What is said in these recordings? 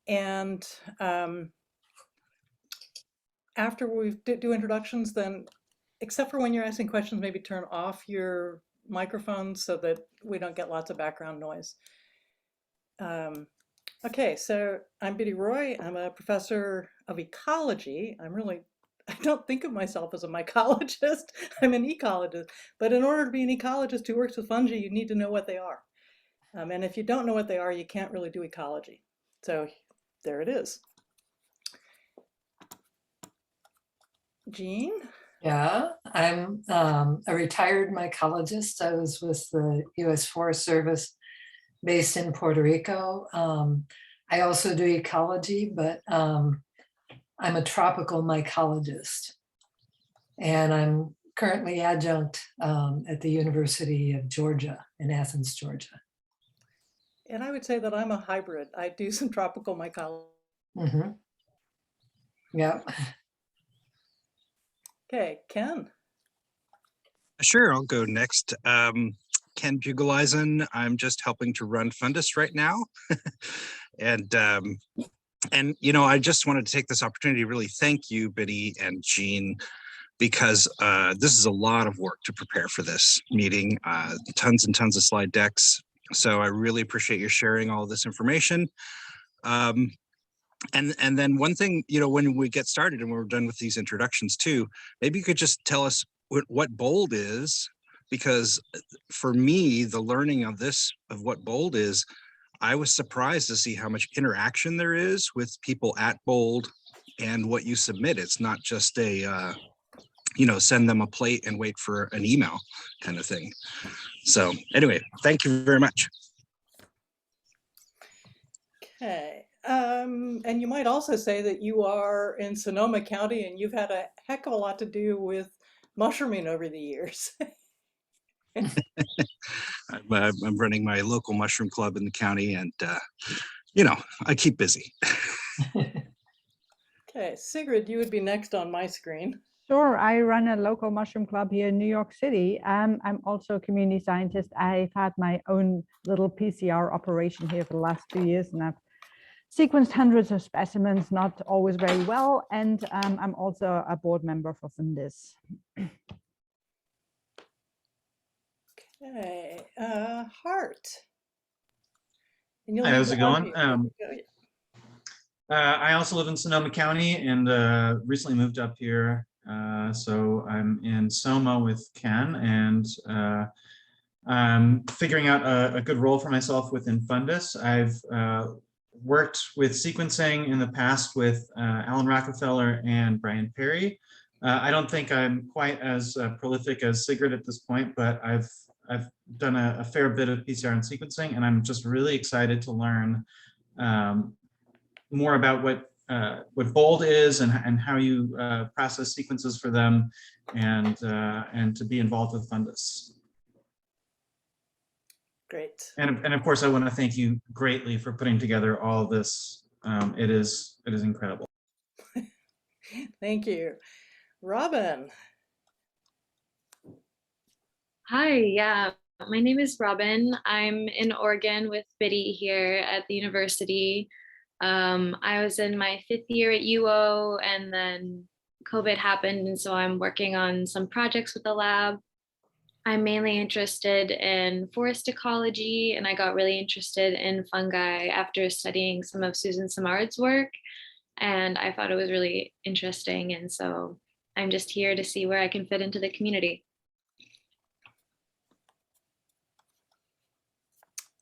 And after we do introductions, then, except for when you're asking questions, maybe turn off your microphone so that we don't get lots of background noise. Okay, so I'm Biddy Roy. I'm a professor of ecology. I don't think of myself as a mycologist. I'm an ecologist. But in order to be an ecologist who works with fungi, you need to know what they are. And if you don't know what they are, you can't really do ecology. So there it is. Jean? Yeah, I'm a retired mycologist. I was with the U.S. Forest Service based in Puerto Rico. I also do ecology, but I'm a tropical mycologist. And I'm currently adjunct at the University of Georgia in Athens, Georgia. And I would say that I'm a hybrid. I do some tropical mycology. Mm-hmm. Yeah. Okay, Ken. Sure, I'll go next. Ken Bugeleisen. I'm just helping to run FunDiS right now. and you know, I just wanted to take this opportunity to really thank you, Biddy and Jean, because this is a lot of work to prepare for this meeting, tons and tons of slide decks. So I really appreciate you sharing all this information. And then one thing, you know, when we get started and we're done with these introductions too, maybe you could just tell us what BOLD is, because for me, the learning of what BOLD is, I was surprised to see how much interaction there is with people at BOLD and what you submit. It's not just a, you know, send them a plate and wait for an email kind of thing. So anyway, thank you very much. Okay. And you might also say that you are in Sonoma County and you've had a heck of a lot to do with mushrooming over the years. I'm running my local mushroom club in the county, and you know, I keep busy. Okay, Sigrid, you would be next on my screen. Sure, I run a local mushroom club here in New York City. I'm also a community scientist. I've had my own little PCR operation here for the last 2 years, and I've sequenced hundreds of specimens, not always very well. And I'm also a board member for FunDiS. Okay, Hart. Hi, how's it going? I also live in Sonoma County and recently moved up here. So I'm in Soma with Ken, and I'm figuring out a good role for myself within FunDiS. I've worked with sequencing in the past with Alan Rockefeller and Brian Perry. I don't think I'm quite as prolific as Sigrid at this point, but I've done a fair bit of PCR and sequencing, and I'm just really excited to learn more about what BOLD is and how you process sequences for them, and to be involved with FunDiS. Great. And of course, I want to thank you greatly for putting together all of this. It is incredible. Thank you. Robin. Hi, yeah, my name is Robin. I'm in Oregon with Biddy here at the university. I was in my 5th year at UO, and then COVID happened, and so I'm working on some projects with the lab. I'm mainly interested in forest ecology, and I got really interested in fungi after studying some of Susan Simard's work, and I thought it was really interesting, and so I'm just here to see where I can fit into the community.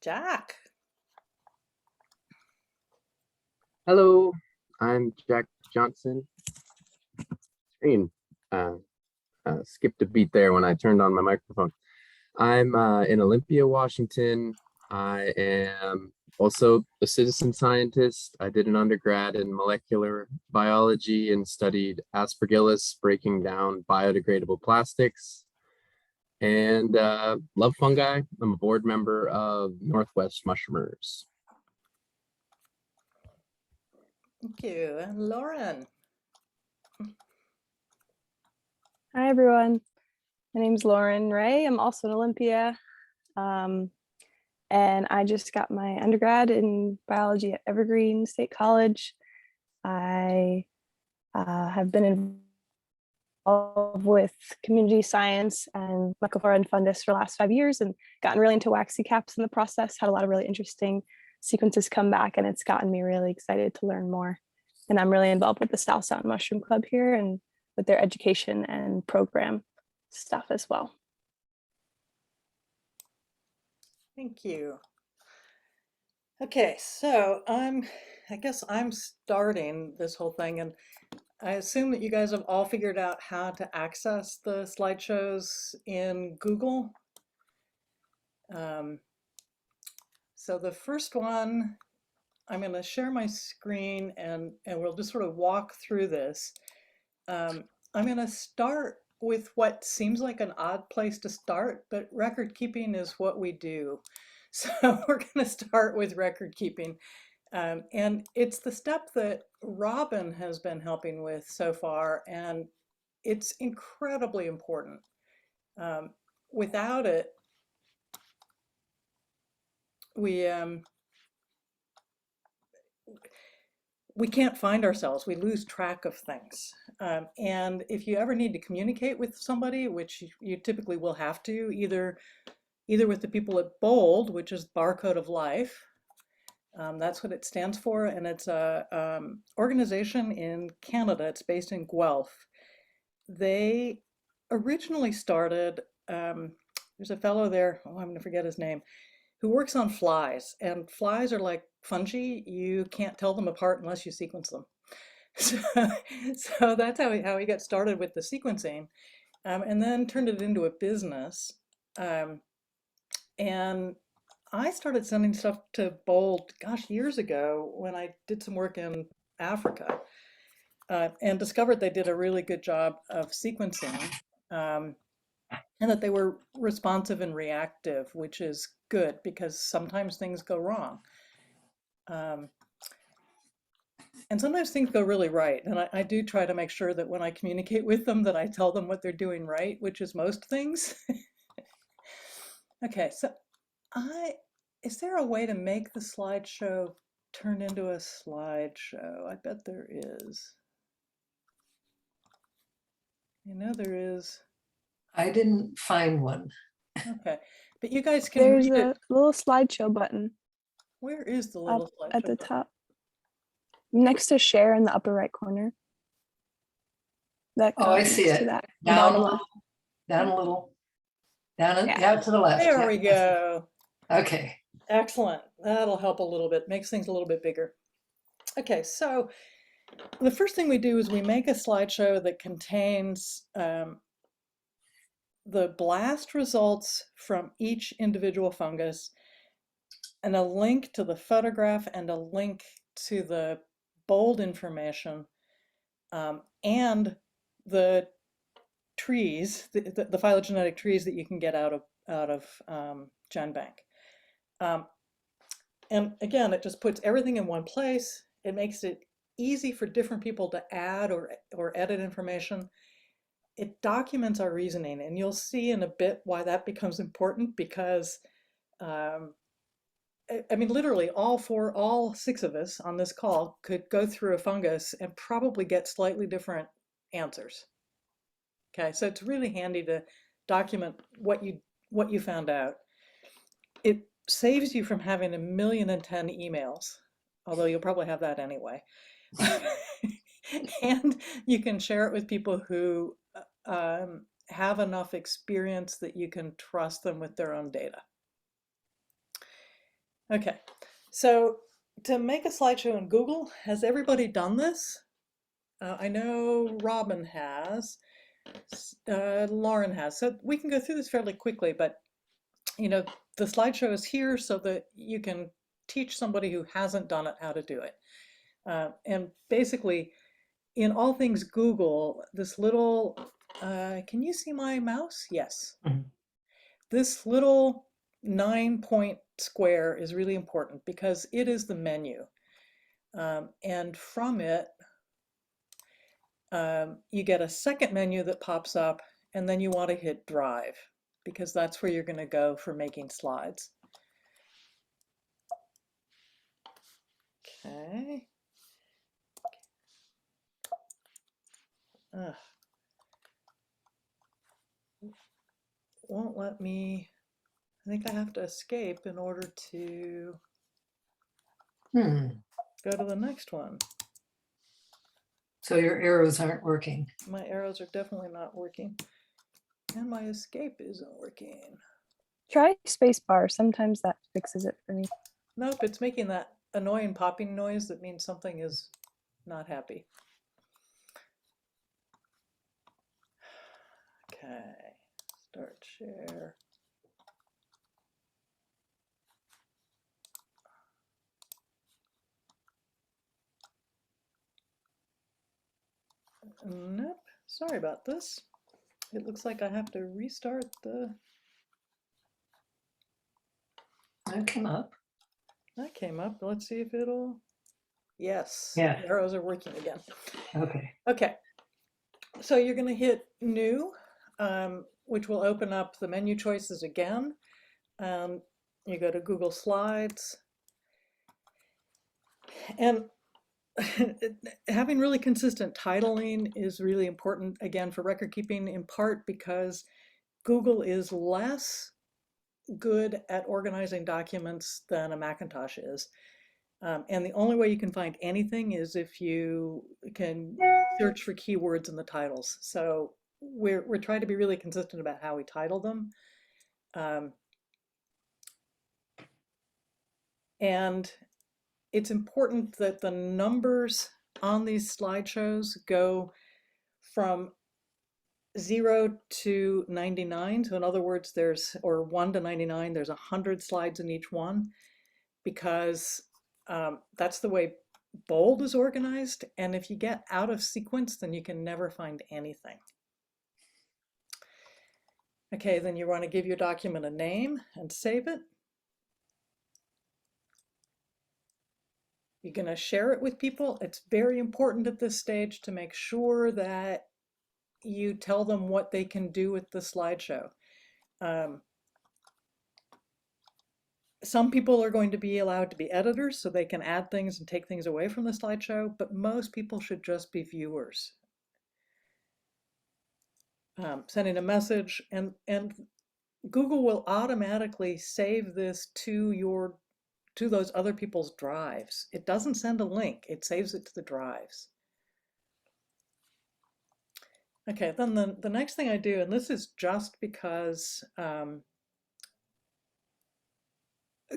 Jack. Hello, I'm Jack Johnson. Screen skipped a beat there when I turned on my microphone. I'm in Olympia, Washington. I am also a citizen scientist. I did an undergrad in molecular biology and studied aspergillus, breaking down biodegradable plastics, and love fungi. I'm a board member of Northwest Mushroomers. Thank you. And Lauren. Hi, everyone. My name is Lauren Ray. I'm also in Olympia. and I just got my undergrad in biology at Evergreen State College. I have been involved with community science and microflora and FunDiS for the last 5 years and gotten really into waxy caps in the process, had a lot of really interesting sequences come back, and it's gotten me really excited to learn more. And I'm really involved with the South Sound Mushroom Club here and with their education and program stuff as well. Thank you. Okay, so I guess I'm starting this whole thing, and I assume that you guys have all figured out how to access the slideshows in Google. So the first one, I'm going to share my screen and we'll just sort of walk through this. I'm going to start with what seems like an odd place to start, but record keeping is what we do. So we're going to start with record keeping. And it's the step that Robin has been helping with so far, and it's incredibly important. Without it, we can't find ourselves. We lose track of things. And if you ever need to communicate with somebody, which you typically will have to, either with the people at BOLD, which is Barcode of Life, that's what it stands for, and it's a organization in Canada. It's based in Guelph. They originally started, there's a fellow there, oh, I'm going to forget his name, who works on flies, and flies are like fungi. You can't tell them apart unless you sequence them. So that's how he got started with the sequencing, and then turned it into a business. And I started sending stuff to BOLD, gosh, years ago when I did some work in Africa, and discovered they did a really good job of sequencing, and that they were responsive and reactive, which is good because sometimes things go wrong. And sometimes things go really right. And I do try to make sure that when I communicate with them that I tell them what they're doing right, which is most things. Okay, so is there a way to make the slideshow turn into a slideshow? I bet there is. You know there is. I didn't find one. Okay, but you guys can There's read a it. little slideshow button Where is the up little slideshow at the button? top, next to share in the upper right corner. That Oh, I goes see next to it. that. Down a Bottom little, left. down a little, down, Yeah. yeah, to the left. There yeah. we go. Okay. Excellent. That'll help a little bit, makes things a little bit bigger. Okay, so the first thing we do is we make a slideshow that contains the blast results from each individual fungus and a link to the photograph and a link to the BOLD information, and the trees, the phylogenetic trees that you can get out of GenBank. And again, it just puts everything in one place. It makes it easy for different people to add or edit information. It documents our reasoning, and you'll see in a bit why that becomes important, because I mean, literally all 6 of us on this call could go through a fungus and probably get slightly different answers. Okay, so it's really handy to document what you found out. It saves you from having 1,000,010 emails, although you'll probably have that anyway. And you can share it with people who have enough experience that you can trust them with their own data. Okay, so to make a slideshow in Google, has everybody done this? I know Robin has, Lauren has, so we can go through this fairly quickly, but you know, the slideshow is here so that you can teach somebody who hasn't done it how to do it. And basically, in all things Google, this little, can you see my mouse? Yes. Mhm. This little 9-point square is really important because it is the menu. And from it, you get a second menu that pops up, and then you want to hit Drive, because that's where you're going to go for making slides. Okay. Ugh. Won't let me, I think I have to escape in order to Hmm. go to the next one. So your arrows aren't working. My arrows are definitely not working. And my escape isn't working. Try spacebar. Sometimes that fixes it for me. Nope, it's making that annoying popping noise that means something is not happy. Okay, start share. Nope, sorry about this. It looks like I have to restart the, That came up. that came up. Let's see if it'll, yes, Yeah. the arrows are working again. Okay. Okay, so you're gonna hit new, which will open up the menu choices again. You go to Google Slides. And having really consistent titling is really important, again, for record keeping, in part because Google is less good at organizing documents than a Macintosh is. And the only way you can find anything is if you can search for keywords in the titles. So we're trying to be really consistent about how we title them. And it's important that the numbers on these slideshows go from 0 to 99. So in other words, or 1 to 99, there's 100 slides in each one, because that's the way bold is organized. And if you get out of sequence, then you can never find anything. Okay, then you want to give your document a name and save it. You're going to share it with people. It's very important at this stage to make sure that you tell them what they can do with the slideshow. Some people are going to be allowed to be editors, so they can add things and take things away from the slideshow, but most people should just be viewers. Sending a message, and Google will automatically save this to those other people's drives. It doesn't send a link, it saves it to the drives. Okay, then the next thing I do, and this is just because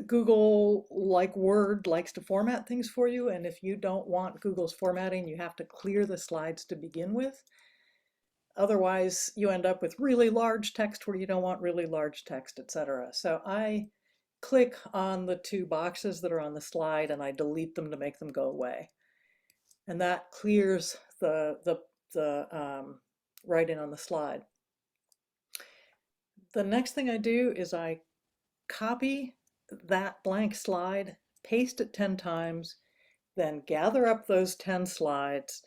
Google, like Word, likes to format things for you, and if you don't want Google's formatting, you have to clear the slides to begin with. Otherwise, you end up with really large text where you don't want really large text, etc. So I click on the two boxes that are on the slide and I delete them to make them go away. And that clears the writing on the slide. The next thing I do is I copy that blank slide, paste it 10 times, then gather up those 10 slides,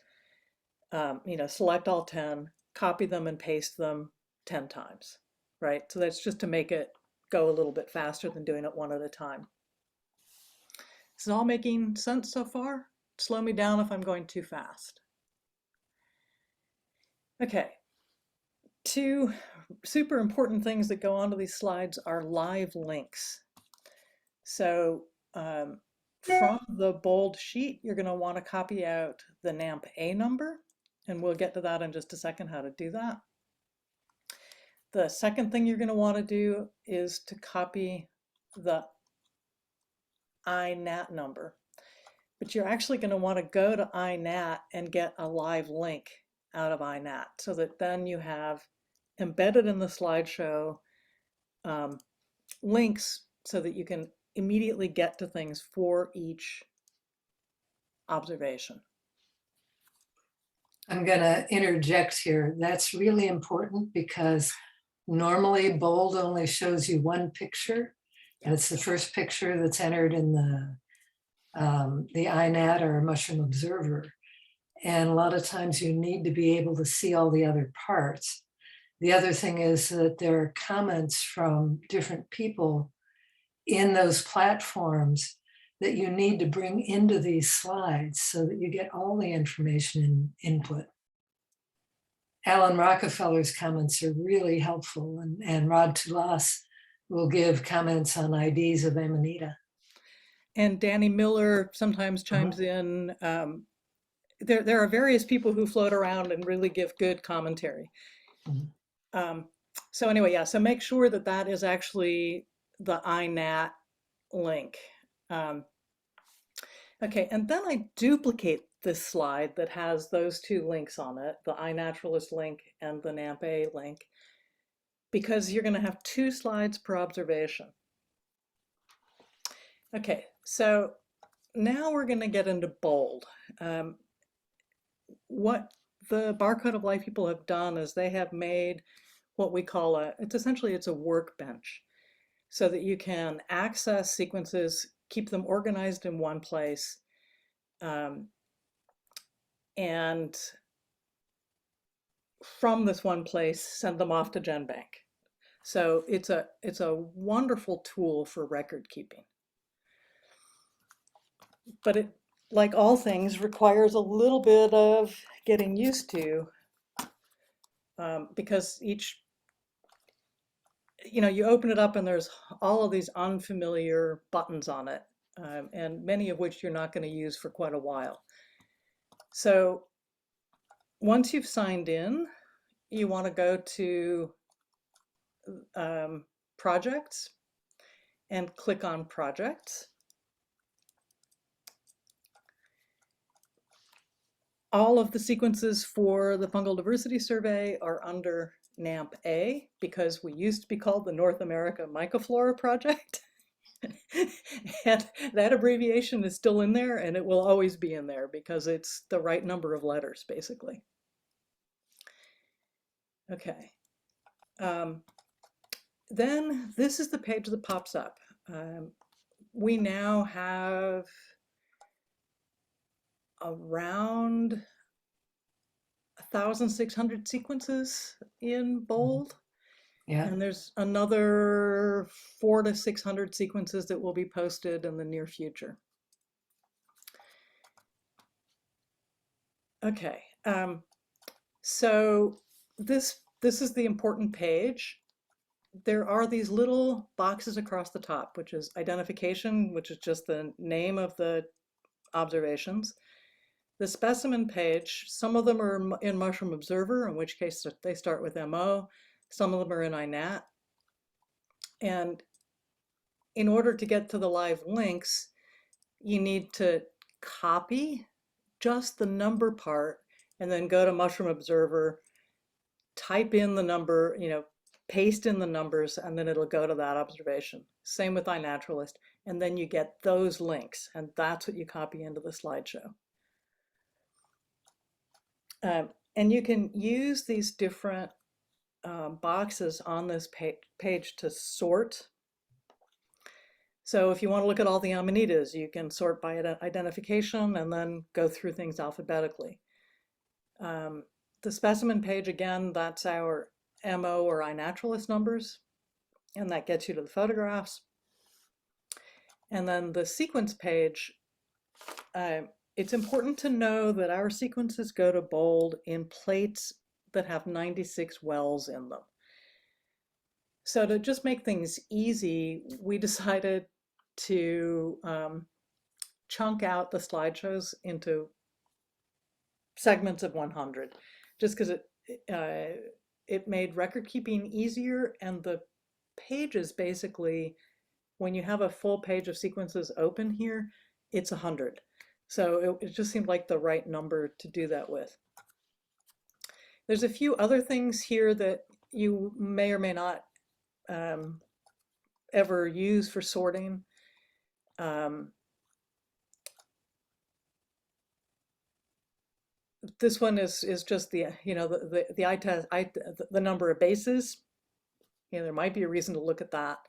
select all 10, copy them and paste them 10 times, right? So that's just to make it go a little bit faster than doing it one at a time. Is it all making sense so far? Slow me down if I'm going too fast. Okay, two super important things that go onto these slides are live links. So from the bold sheet, you're going to want to copy out the NAMP A number, and we'll get to that in just a second, how to do that. The second thing you're going to want to do is to copy the INAT number, but you're actually going to want to go to INAT and get a live link out of INAT, so that then you have embedded in the slideshow links so that you can immediately get to things for each observation. I'm going to interject here. That's really important because normally bold only shows you one picture. And it's the first picture that's entered in the INAT or Mushroom Observer. And a lot of times you need to be able to see all the other parts. The other thing is that there are comments from different people in those platforms that you need to bring into these slides so that you get all the information input. Alan Rockefeller's comments are really helpful, and Rod Tulas will give comments on IDs of Amanita. And Danny Miller sometimes chimes in. There are various people who float around and really give good commentary. So anyway, yeah, so make sure that that is actually the INAT link. Okay, and then I duplicate this slide that has those two links on it, the iNaturalist link and the NAMP-A link, because you're going to have 2 slides per observation. Okay, so now we're going to get into bold. What the Barcode of Life people have done is they have made what we call it's a workbench, so that you can access sequences, keep them organized in one place, and from this one place, send them off to GenBank. So it's a wonderful tool for record keeping. But it, like all things, requires a little bit of getting used to, because each, you open it up and there's all of these unfamiliar buttons on it, and many of which you're not going to use for quite a while. So once you've signed in, you want to go to projects and click on projects. All of the sequences for the Fungal Diversity Survey are under NAMP-A because we used to be called the North America Mycoflora Project. And that abbreviation is still in there, and it will always be in there because it's the right number of letters, basically. Okay. Then this is the page that pops up. We now have around 1,600 sequences in bold. Yeah. And there's another 400 to 600 sequences that will be posted in the near future. Okay, so this is the important page. There are these little boxes across the top, which is identification, which is just the name of the observations. The specimen page, some of them are in Mushroom Observer, in which case they start with MO. Some of them are in INAT. And in order to get to the live links, you need to copy just the number part and then go to Mushroom Observer, type in the number, paste in the numbers, and then it'll go to that observation. Same with iNaturalist. And then you get those links, and that's what you copy into the slideshow. And you can use these different boxes on this page to sort. So if you want to look at all the Amanitas, you can sort by identification and then go through things alphabetically. The specimen page, again, that's our MO or iNaturalist numbers, and that gets you to the photographs. And then the sequence page, it's important to know that our sequences go to bold in plates that have 96 wells in them. So to just make things easy, we decided to chunk out the slideshows into segments of 100, just because it made record keeping easier, and the pages basically, when you have a full page of sequences open here, it's 100. So it just seemed like the right number to do that with. There's a few other things here that you may or may not ever use for sorting. This one is just the the number of bases. There might be a reason to look at that.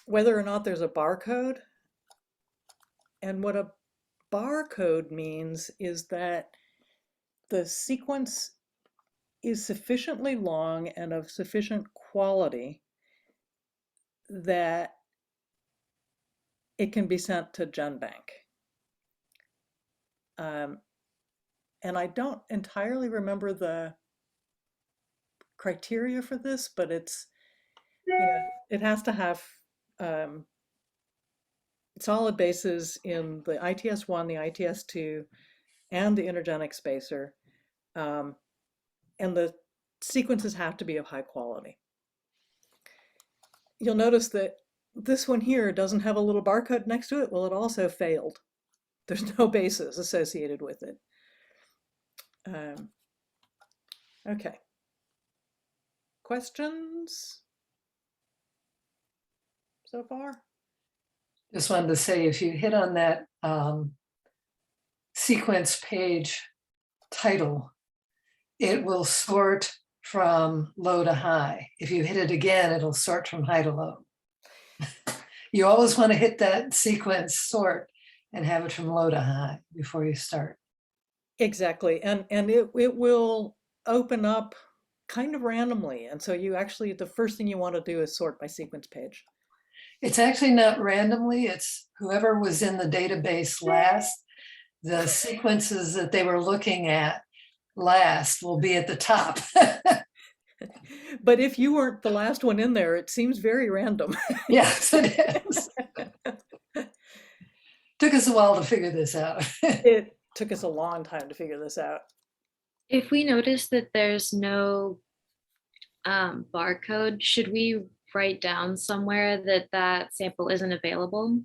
Whether or not there's a barcode. And what a barcode means is that the sequence is sufficiently long and of sufficient quality that it can be sent to GenBank. And I don't entirely remember the criteria for this, but it's, it has to have solid bases in the ITS1, the ITS2, and the intergenic spacer. And the sequences have to be of high quality. You'll notice that this one here doesn't have a little barcode next to it. Well, it also failed. There's no bases associated with it. Okay. Questions so far? Just wanted to say, if you hit on that sequence page title, it will sort from low to high. If you hit it again, it'll sort from high to low. You always want to hit that sequence sort and have it from low to high before you start. Exactly, and it will open up kind of randomly, and so you actually, the first thing you want to do is sort by sequence page. It's actually not randomly, it's whoever was in the database last, the sequences that they were looking at last will be at the top. But if you weren't the last one in there, it seems very random. Yes, it is. Took us a while to figure this out. It took us a long time to figure this out. If we notice that there's no barcode, should we write down somewhere that that sample isn't available?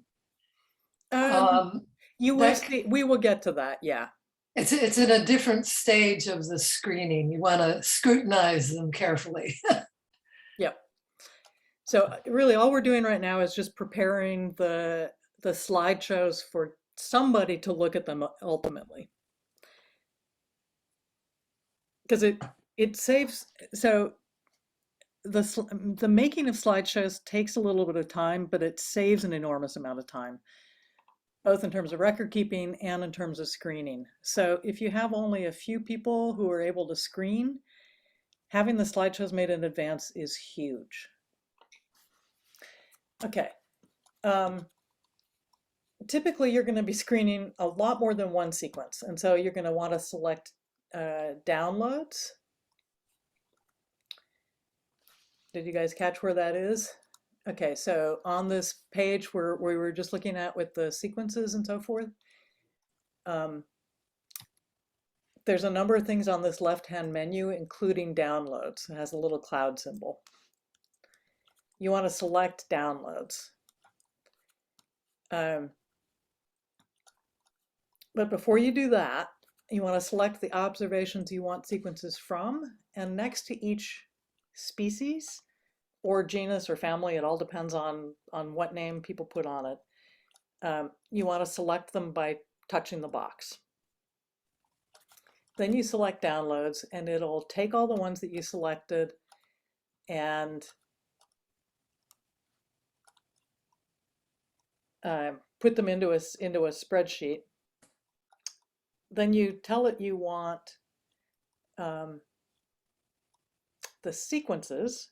You will see, we will get to that, yeah. It's in a different stage of the screening. You want to scrutinize them carefully. Yep. So really all we're doing right now is just preparing the slideshows for somebody to look at them ultimately. Because it saves, so the making of slideshows takes a little bit of time, but it saves an enormous amount of time, both in terms of record keeping and in terms of screening. So if you have only a few people who are able to screen, having the slideshows made in advance is huge. Okay. Typically, you're going to be screening a lot more than one sequence. And so you're going to want to select downloads. Did you guys catch where that is? Okay, so on this page where we were just looking at with the sequences and so forth, there's a number of things on this left-hand menu, including downloads. It has a little cloud symbol. You want to select downloads. But before you do that, you want to select the observations you want sequences from, and next to each species or genus or family, it all depends on what name people put on it, you want to select them by touching the box. Then you select downloads, and it'll take all the ones that you selected and put them into a spreadsheet. Then you tell it you want the sequences.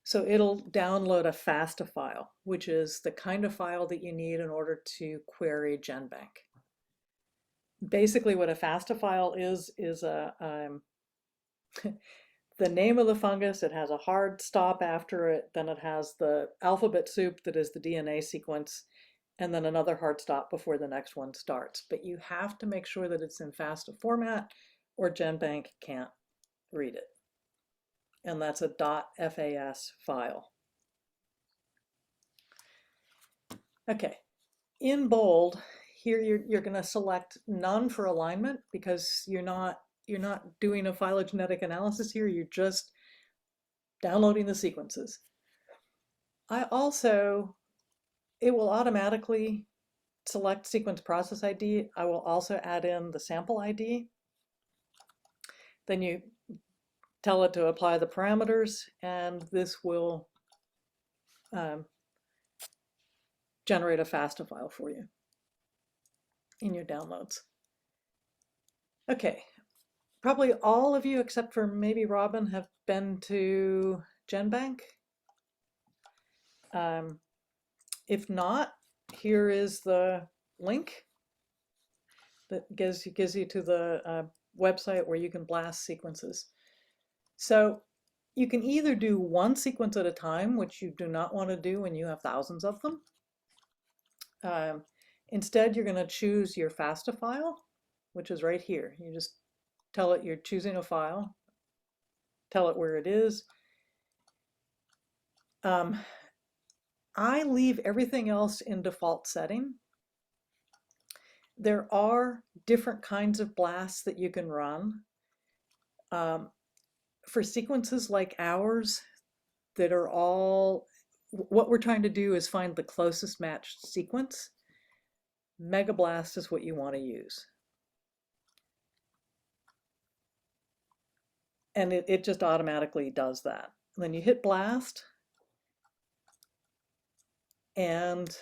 So it'll download a FASTA file, which is the kind of file that you need in order to query GenBank. Basically what a FASTA file is the name of the fungus. It has a hard stop after it, then it has the alphabet soup that is the DNA sequence, and then another hard stop before the next one starts. But you have to make sure that it's in FASTA format or GenBank can't read it. And that's a .fas file. Okay, in bold, here you're going to select none for alignment because you're not doing a phylogenetic analysis here, you're just downloading the sequences. It will automatically select sequence process ID. I will also add in the sample ID. Then you tell it to apply the parameters, and this will generate a FASTA file for you in your downloads. Okay, probably all of you except for maybe Robin have been to GenBank. If not, here is the link that gives you to the website where you can blast sequences. So you can either do one sequence at a time, which you do not want to do when you have thousands of them. Instead, you're going to choose your FASTA file, which is right here. You just tell it you're choosing a file, tell it where it is. I leave everything else in default setting. There are different kinds of blasts that you can run. For sequences like ours that are all, what we're trying to do is find the closest matched sequence. Megablast is what you want to use. And it just automatically does that. And then you hit blast, and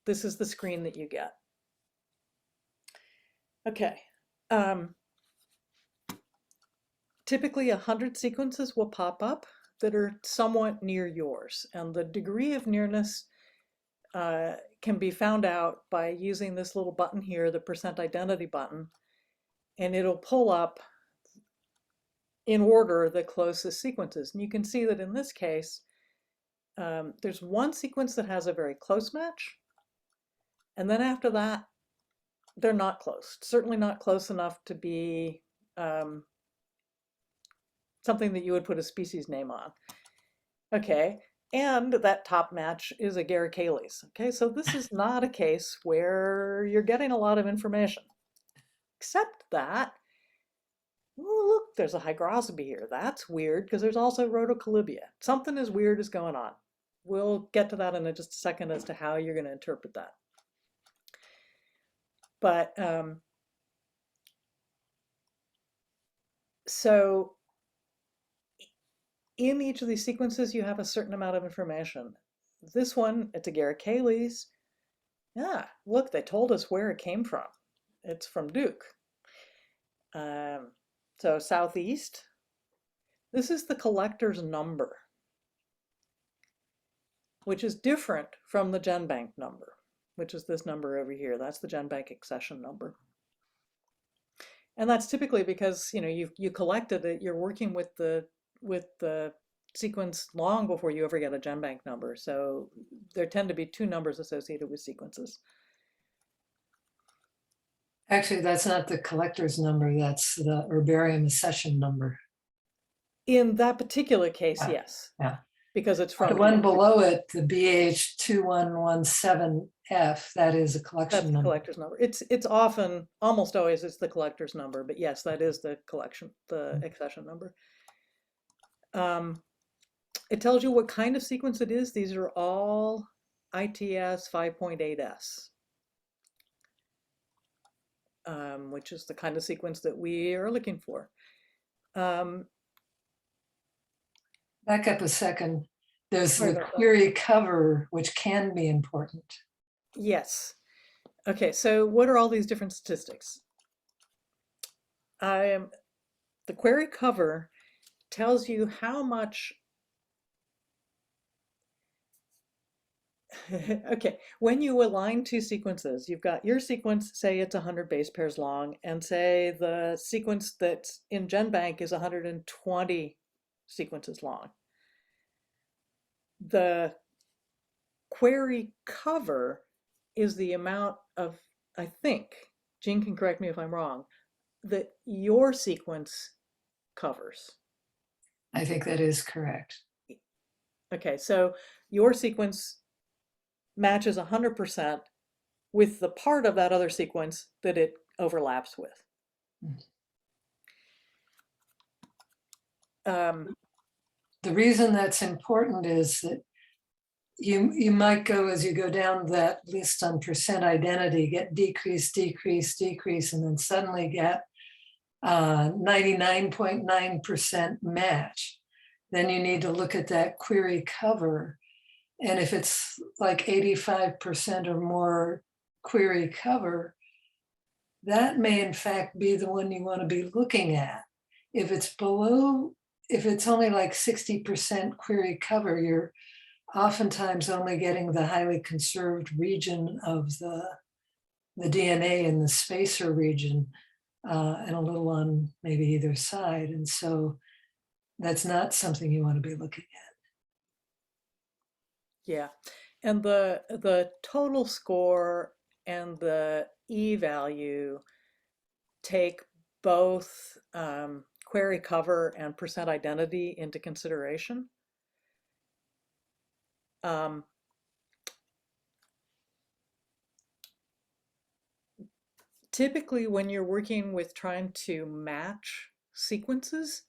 this is the screen that you get. Okay. Typically 100 sequences will pop up that are somewhat near yours, and the degree of nearness can be found out by using this little button here, the %identity button, and it'll pull up in order the closest sequences. And you can see that in this case, there's one sequence that has a very close match, and then after that, they're not close. Certainly not close enough to be something that you would put a species name on. Okay, and that top match is a Garicales. Okay, so this is not a case where you're getting a lot of information, except that, oh, look, there's a hygroscopy here. That's weird because there's also Rhodocolibia. Something as weird is going on. We'll get to that in just a second as to how you're going to interpret that. But so in each of these sequences, you have a certain amount of information. This one, it's a Garicales. Yeah, look, they told us where it came from. It's from Duke. So southeast, this is the collector's number, which is different from the GenBank number, which is this number over here. That's the GenBank accession number. And that's typically because, you know, you collected it, you're working with the sequence long before you ever get a GenBank number. So there tend to be two numbers associated with sequences. Actually, that's not the collector's number, that's the herbarium accession number. In that particular case, yes. Yeah. Because it's from The one below it, the BH2117F, that is a collection that's the number. collector's number. It's often, almost always, it's the collector's number, but yes, that is the collection, the accession number. It tells you what kind of sequence it is. These are all ITS 5.8S, which is the kind of sequence that we are looking for. Back up a second. There's Sorry the about that. query cover, which can be important. Yes. Okay, so what are all these different statistics? The query cover tells you how much. Okay, when you align two sequences, you've got your sequence, say it's 100 base pairs long, and say the sequence that's in GenBank is 120 sequences long. The query cover is the amount of, I think, Jean can correct me if I'm wrong, that your sequence covers. I think that is correct. Okay, so your sequence matches 100% with the part of that other sequence that it overlaps with. The reason that's important is that you might go, as you go down that list on %identity, get decrease, decrease, decrease, and then suddenly get 99.9% match. Then you need to look at that query cover. And if it's like 85% or more query cover, that may in fact be the one you want to be looking at. If it's below, if it's only like 60% query cover, you're oftentimes only getting the highly conserved region of the DNA in the spacer region, and a little on maybe either side. And so that's not something you want to be looking at. Yeah, and the total score and the e-value take both query cover and percent identity into consideration. Typically, when you're working with trying to match sequences,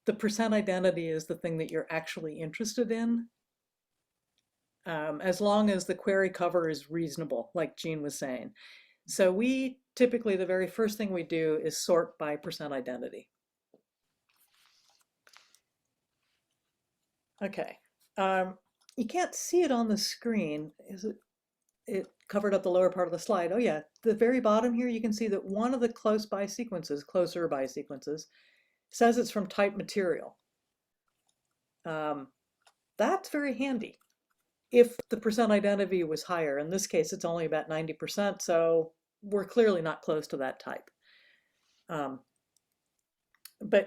the percent identity is the thing that you're actually interested in, as long as the query cover is reasonable, like Jean was saying. So we typically, the very first thing we do is sort by percent identity. Okay, you can't see it on the screen. It covered up the lower part of the slide. Oh yeah, the very bottom here, you can see that one of the closer by sequences says it's from type material. That's very handy. If the percent identity was higher, in this case, it's only about 90%, so we're clearly not close to that type. But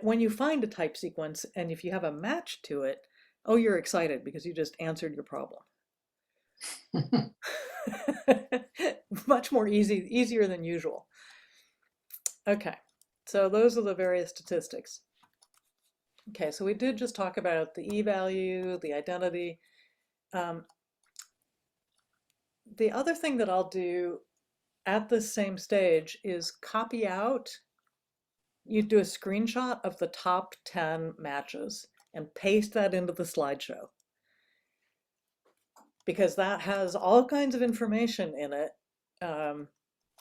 when you find a type sequence, and if you have a match to it, oh, you're excited because you just answered your problem. Much more easier than usual. Okay, so those are the various statistics. Okay, so we did just talk about the e-value, the identity. The other thing that I'll do at this same stage is copy out. You do a screenshot of the top 10 matches and paste that into the slideshow, because that has all kinds of information in it,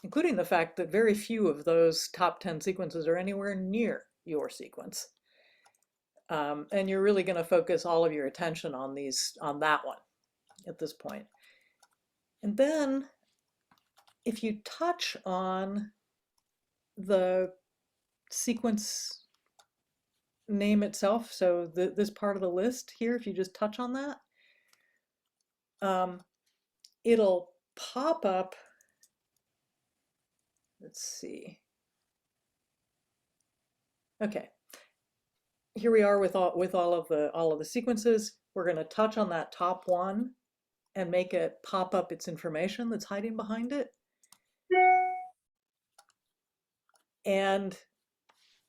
including the fact that very few of those top 10 sequences are anywhere near your sequence. And you're really going to focus all of your attention on that one at this point. And then if you touch on the sequence name itself, so this part of the list here, if you just touch on that, it'll pop up. Let's see. Okay, here we are with all of the sequences. We're going to touch on that top one and make it pop up its information that's hiding behind it. And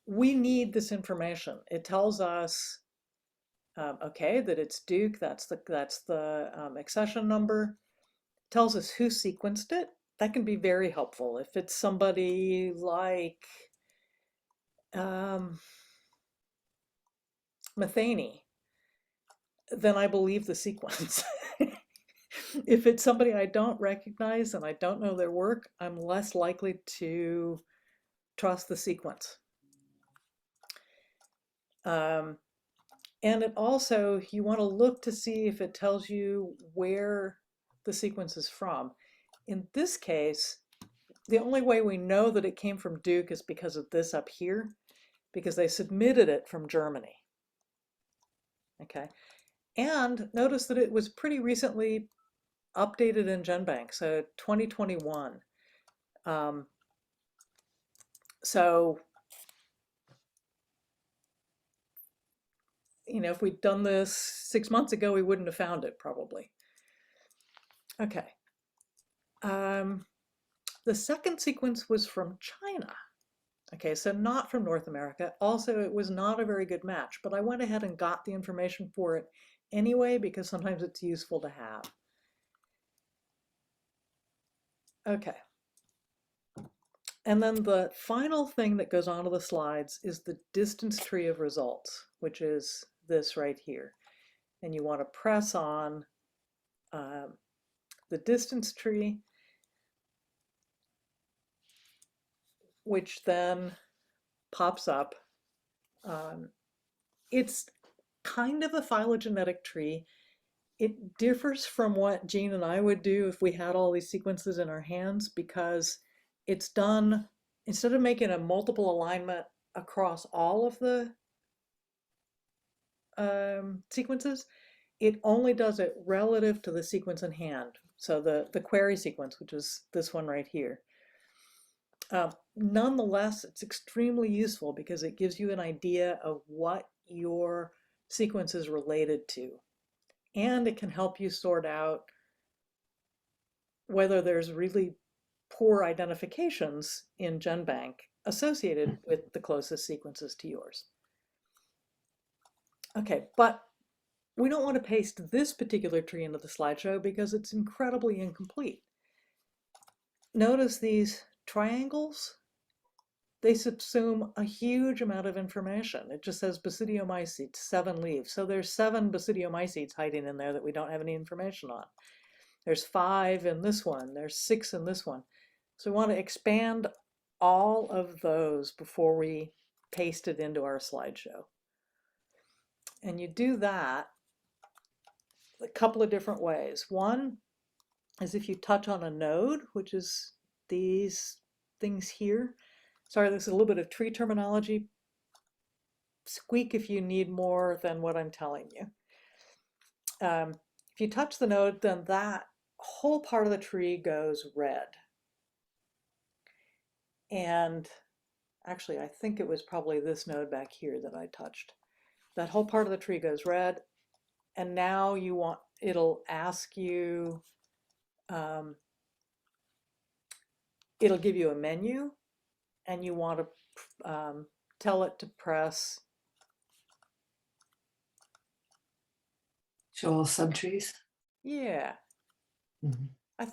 we need this information. It tells us, okay, that it's Duke. That's the accession number. It tells us who sequenced it. That can be very helpful if it's somebody like Metheny. Then I believe the sequence. If it's somebody I don't recognize and I don't know their work, I'm less likely to trust the sequence. And it also, you want to look to see if it tells you where the sequence is from. In this case, the only way we know that it came from Duke is because of this up here, because they submitted it from Germany. Okay, and notice that it was pretty recently updated in GenBank, so 2021. So, you know, if we'd done this 6 months ago, we wouldn't have found it probably. Okay. The second sequence was from China. Okay, so not from North America. Also, it was not a very good match, but I went ahead and got the information for it anyway, because sometimes it's useful to have. Okay. And then the final thing that goes onto the slides is the distance tree of results, which is this right here. And you want to press on the distance tree, which then pops up. It's kind of a phylogenetic tree. It differs from what Jean and I would do if we had all these sequences in our hands, because it's done, instead of making a multiple alignment across all of the sequences, it only does it relative to the sequence in hand. So the query sequence, which is this one right here. Nonetheless, it's extremely useful because it gives you an idea of what your sequence is related to. And it can help you sort out whether there's really poor identifications in GenBank associated with the closest sequences to yours. Okay, but we don't want to paste this particular tree into the slideshow because it's incredibly incomplete. Notice these triangles? They subsume a huge amount of information. It just says basidiomycetes, 7 leaves. So there's 7 basidiomycetes hiding in there that we don't have any information on. There's 5 in this one. There's 6 in this one. So we want to expand all of those before we paste it into our slideshow. And you do that a couple of different ways. One is if you touch on a node, which is these things here. Sorry, this is a little bit of tree terminology. Squeak if you need more than what I'm telling you. If you touch the node, then that whole part of the tree goes red. And actually, I think it was probably this node back here that I touched. That whole part of the tree goes red. And now you want, it'll ask you, it'll give you a menu, and you want to tell it to press. Show all subtrees. Yeah. Mm-hmm. I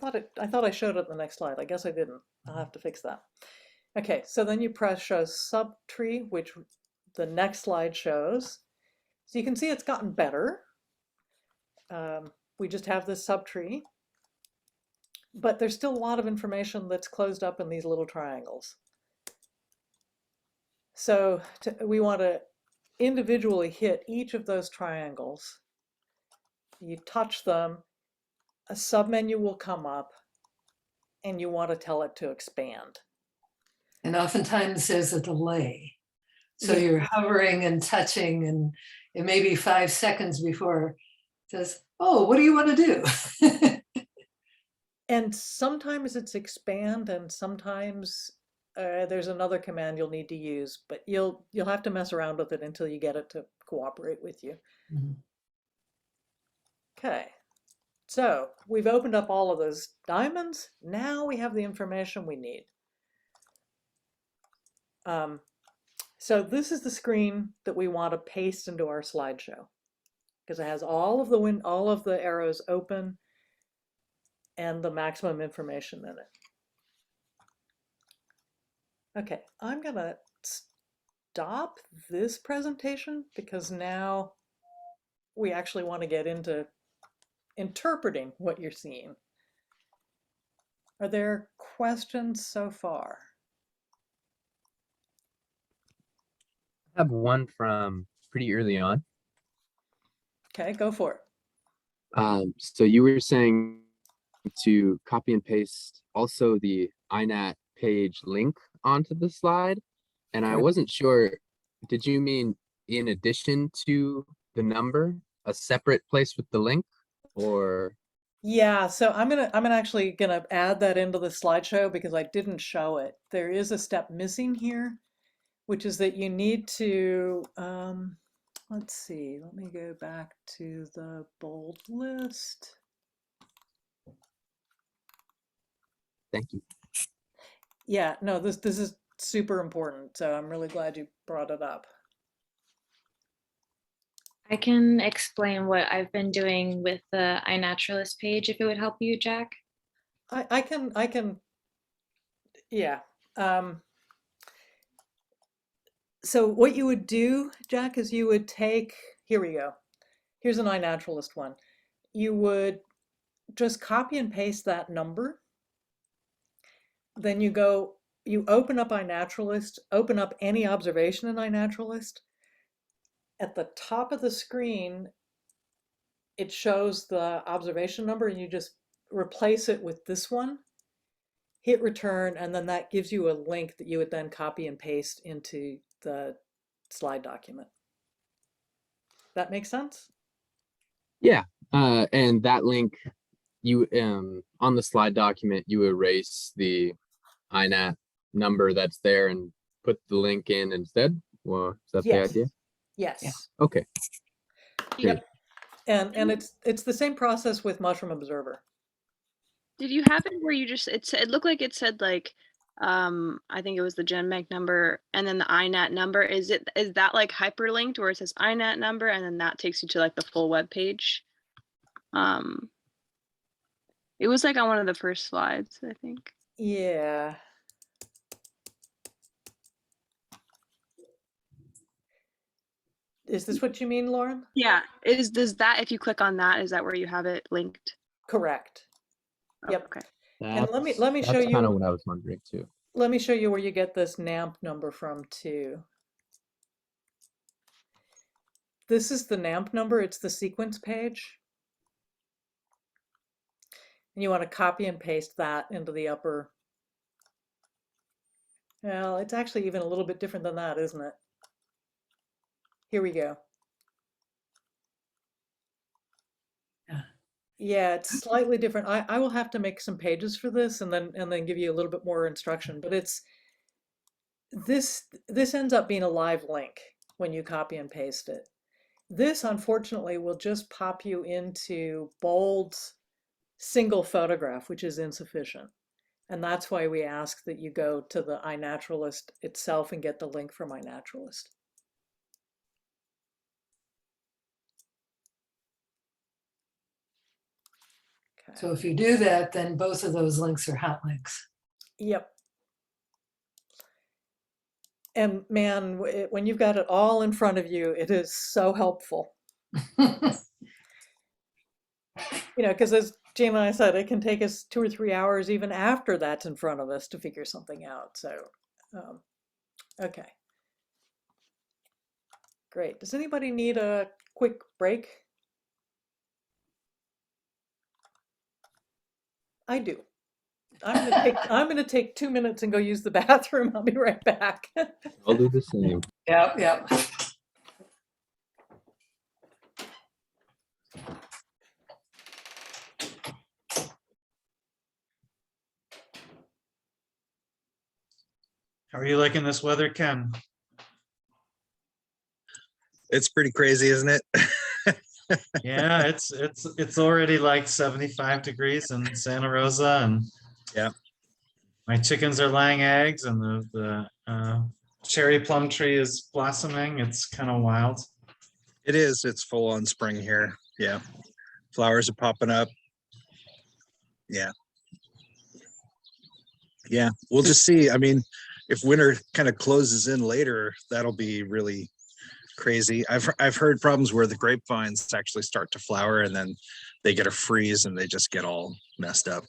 thought I showed it in the next slide. I guess I didn't. I'll have to fix that. Okay, so then you press show subtree, which the next slide shows. So you can see it's gotten better. We just have this subtree, but there's still a lot of information that's closed up in these little triangles. So we want to individually hit each of those triangles. You touch them, a submenu will come up, and you want to tell it to expand. And oftentimes there's a delay. So Yeah. you're hovering and touching, and it may be 5 seconds before it says, oh, what do you want to do? And sometimes it's expand, and sometimes there's another command you'll need to use, but you'll have to mess around with it until you get it to cooperate with you. Mm-hmm. Okay, so we've opened up all of those diamonds. Now we have the information we need. So this is the screen that we want to paste into our slideshow because it has all of the arrows open and the maximum information in it. Okay, I'm gonna stop this presentation because now we actually want to get into interpreting what you're seeing. Are there questions so far? I have one from pretty early on. Okay, go for it. So you were saying to copy and paste also the INAT page link onto the slide. And I wasn't sure, did you mean in addition to the number, a separate place with the link, or? Yeah, so I'm actually gonna add that into the slideshow because I didn't show it. There is a step missing here, which is that you need to, let's see, let me go back to the bold list. Thank you. Yeah, no, this is super important, so I'm really glad you brought it up. I can explain what I've been doing with the Inaturalist page if it would help you, Jack. I can, yeah. So what you would do, Jack, is you would take, here we go. Here's an Inaturalist one. You would just copy and paste that number. Then you open up Inaturalist, open up any observation in Inaturalist. At the top of the screen, it shows the observation number, and you just replace it with this one, hit return, and then that gives you a link that you would then copy and paste into the slide document. That makes sense? Yeah, and that link, you on the slide document, you erase the INAT number that's there and put the link in instead. Well, is that the Yes. idea? Yes. Okay. Great. Yep. And it's the same process with Mushroom Observer. Did you have it where you just it looked like it said like I think it was the GenBank number and then the INAT number. Is that like hyperlinked where it says INAT number and then that takes you to like the full web page? It was like on one of the first slides, I think. Yeah. Is this what you mean, Lauren? Yeah. Does that, if you click on that, is that where you have it linked? Correct. Oh, Yep. okay. And let me show That's you. kind of what I was wondering too. Let me show you where you get this NAMP number from too. This is the NAMP number. It's the sequence page. And you want to copy and paste that into the upper. Well, it's actually even a little bit different than that, isn't it? Here we go. Yeah, it's slightly different. I will have to make some pages for this and then give you a little bit more instruction, but it's this ends up being a live link when you copy and paste it. This unfortunately will just pop you into bold single photograph, which is insufficient. And that's why we ask that you go to the iNaturalist itself and get the link from iNaturalist. Okay. So if you do that, then both of those links are hot links. Yep. And man, when you've got it all in front of you, it is so helpful. You know, because as Jane and I said, it can take us 2 or 3 hours even after that's in front of us to figure something out. So, okay. Great. Does anybody need a quick break? I do. I'm gonna take 2 minutes and go use the bathroom. I'll be right back. I'll do the same. Yep, yep. How are you liking this weather, Ken? It's pretty crazy, isn't it? Yeah, it's already like 75 degrees in Santa Rosa, and yeah, my chickens are laying eggs, and the cherry plum tree is blossoming. It's kind of wild. it is. It's full on spring here. Yeah, flowers are popping up. Yeah, yeah. We'll just see. I mean, if winter kind of closes in later, that'll be really crazy. I've heard problems where the grapevines actually start to flower and then they get a freeze and they just get all messed up.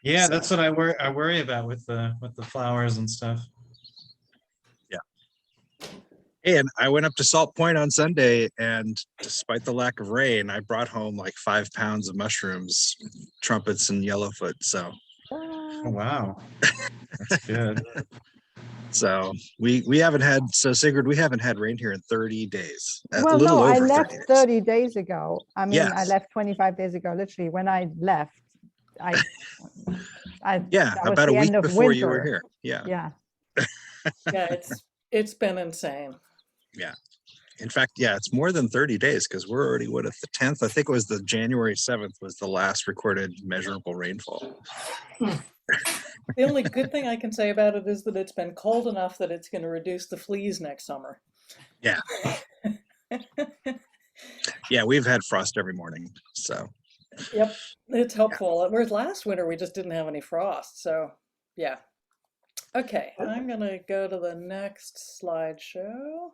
Yeah, So, that's what I worry about with the flowers and stuff. yeah. And I went up to Salt Point on Sunday, and despite the lack of rain, I brought home like 5 pounds of mushrooms, trumpets, and yellowfoot. So, Oh, wow, that's good. so we haven't had, so Sigrid, we haven't had rain here in 30 days. A Well, little no, I over left 30 days. 30 days ago. I mean, I Yes. left 25 days ago. Literally, when I left, I Yeah, that was about a the week end of before you were winter. here. Yeah. Yeah. Yeah, it's been insane. Yeah. In fact, yeah, it's more than 30 days because we're already, what, at the 10th? I think it was the January 7th was the last recorded measurable rainfall. The only good thing I can say about it is that it's been cold enough that it's going to reduce the fleas next summer. Yeah. Yeah, we've had frost every morning. So, Yep, it's helpful. Whereas last winter we just didn't have any frost. So, yeah. Okay, I'm going to go to the next slideshow.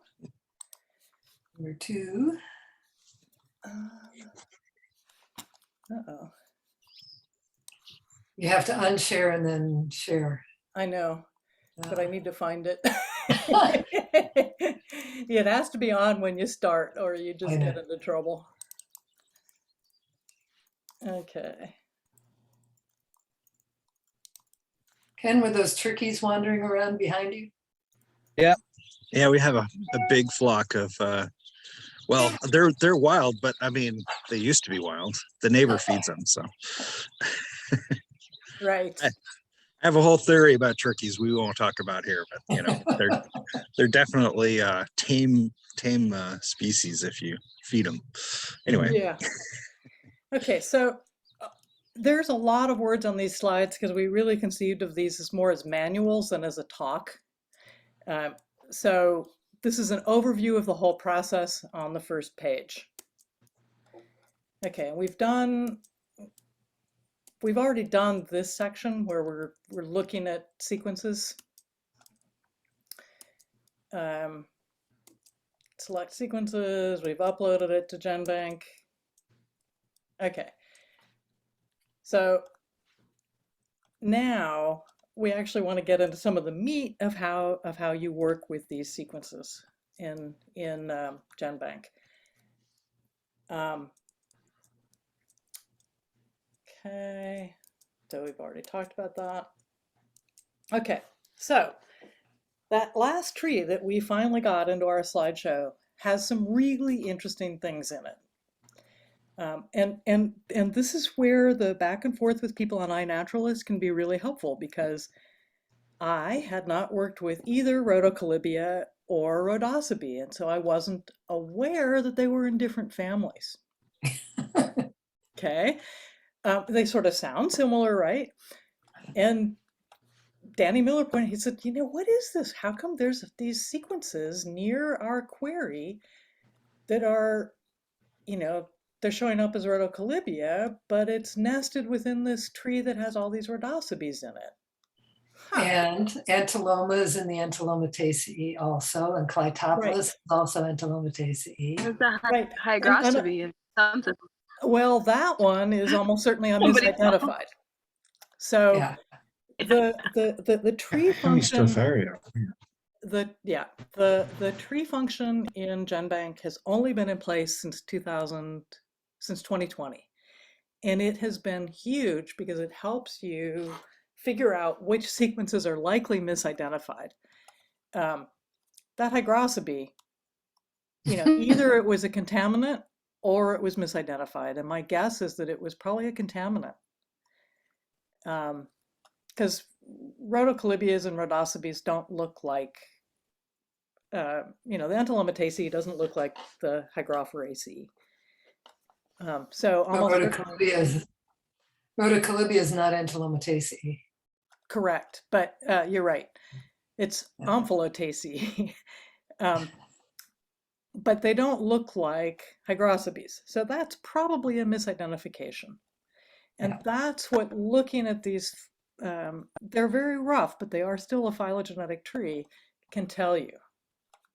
Number 2. Uh-oh. You have to unshare and then share. I know, but I Yeah. need to find it. Yeah, it has to be on when you start or you just I know. get into trouble. Okay. Ken, were those turkeys wandering around behind you? yeah, we have a big flock of Well, they're wild, but I mean, they used to be wild. The neighbor feeds them, so. Right. I have a whole theory about turkeys we won't talk about here, but you know, they're definitely tame species if you feed them. Anyway. Yeah. Okay, so there's a lot of words on these slides because we really conceived of these as more as manuals than as a talk. So this is an overview of the whole process on the first page. Okay, we've already done this section where we're looking at sequences. Select sequences, we've uploaded it to GenBank. Okay, so now we actually want to get into some of the meat of how you work with these sequences in GenBank. Okay, so we've already talked about that. Okay, so that last tree that we finally got into our slideshow has some really interesting things in it. And this is where the back and forth with people on Inaturalist can be really helpful, because I had not worked with either Rhodocolibia or Rhodosibe, and so I wasn't aware that they were in different families. Okay, they sort of sound similar, right? And Danny Miller pointed, he said, you know, what is this? How come there's these sequences near our query that are, you know, they're showing up as Rhodocolibia, but it's nested within this tree that has all these Rhodosibes in it. Huh. And Antilomas in the Antilomataceae also, and Clitopolis is also Antilomataceae. There's the Right. hygroscopy and something. Well, that one is almost certainly misidentified. So Yeah. the tree function, Hemistropharia. the tree function in GenBank has only been in place since 2020, and it has been huge because it helps you figure out which sequences are likely misidentified. That hygroscopy, you know, either it was a contaminant or it was misidentified, and my guess is that it was probably a contaminant. Because Rhodocolibias and Rhodosibes don't look like, you know, the Antilomataceae doesn't look like the Hygropheraceae. So almost Rhodocolibia is not Antilomataceae. correct, but you're right. It's Omphalotaceae. But they don't look like Hygroscopes. So that's probably a misidentification. And that's what looking at these, they're very rough, but they are still a phylogenetic tree, can tell you.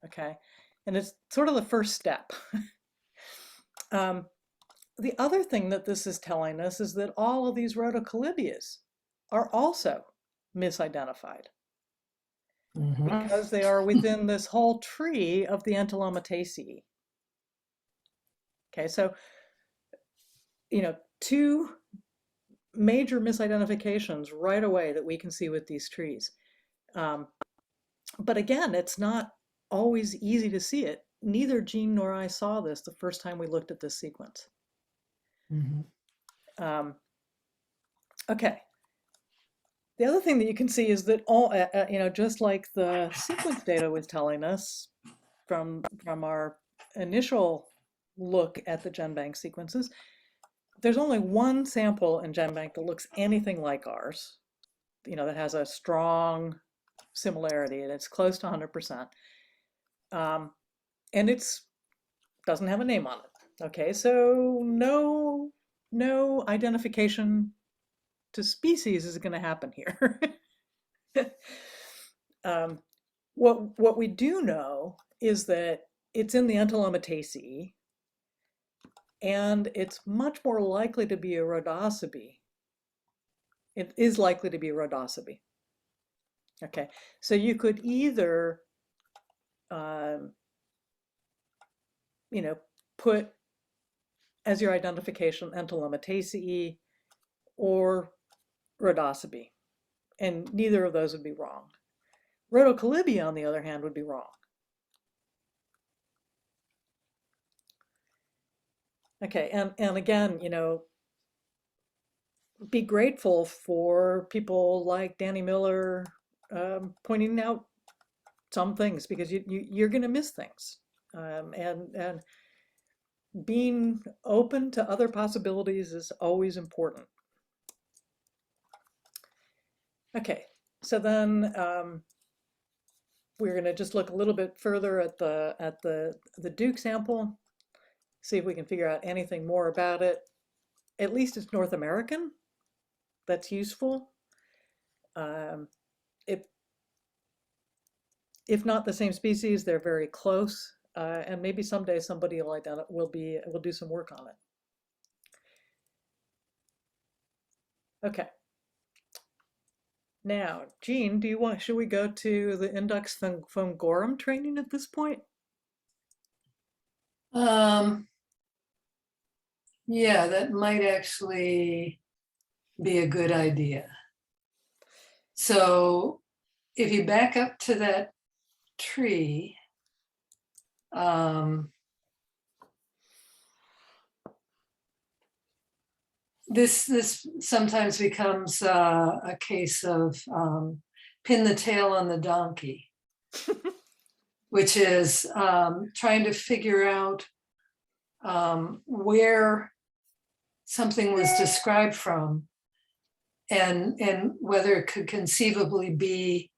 Okay, and it's sort of the first step. The other thing that this is telling us is that all of these Rhodocolibias are also misidentified because they are within this whole tree of the Antilomataceae. Okay, so, you know, two major misidentifications right away that we can see with these trees. But again, it's not always easy to see it. Neither Jean nor I saw this the first time we looked at this sequence. Okay. The other thing that you can see is that all, you know, just like the sequence data was telling us from our initial look at the GenBank sequences, there's only one sample in GenBank that looks anything like ours, you know, that has a strong similarity, and it's close to 100%. And it's doesn't have a name on it. Okay, so no identification to species is going to happen here. What we do know is that it's in the Antilomataceae, and it's much more likely to be a Rhodosibe. It is likely to be a Rhodosibe. Okay, so you could either, you know, put as your identification Antilomataceae or Rhodosibe, and neither of those would be wrong. Rhodocolibia, on the other hand, would be wrong. Okay, and again, be grateful for people like Danny Miller pointing out some things, because you're going to miss things, and being open to other possibilities is always important. Okay, so then we're going to just look a little bit further at the Duke sample, see if we can figure out anything more about it. At least it's North American. That's useful. If not the same species, they're very close, and maybe someday somebody will do some work on it. Okay. Now, Jean, should we go to the Index Fungal Worm training at this point? Yeah, that might actually be a good idea. So if you back up to that tree, this sometimes becomes a case of pin the tail on the donkey, which is trying to figure out where something was described from, and whether it could conceivably be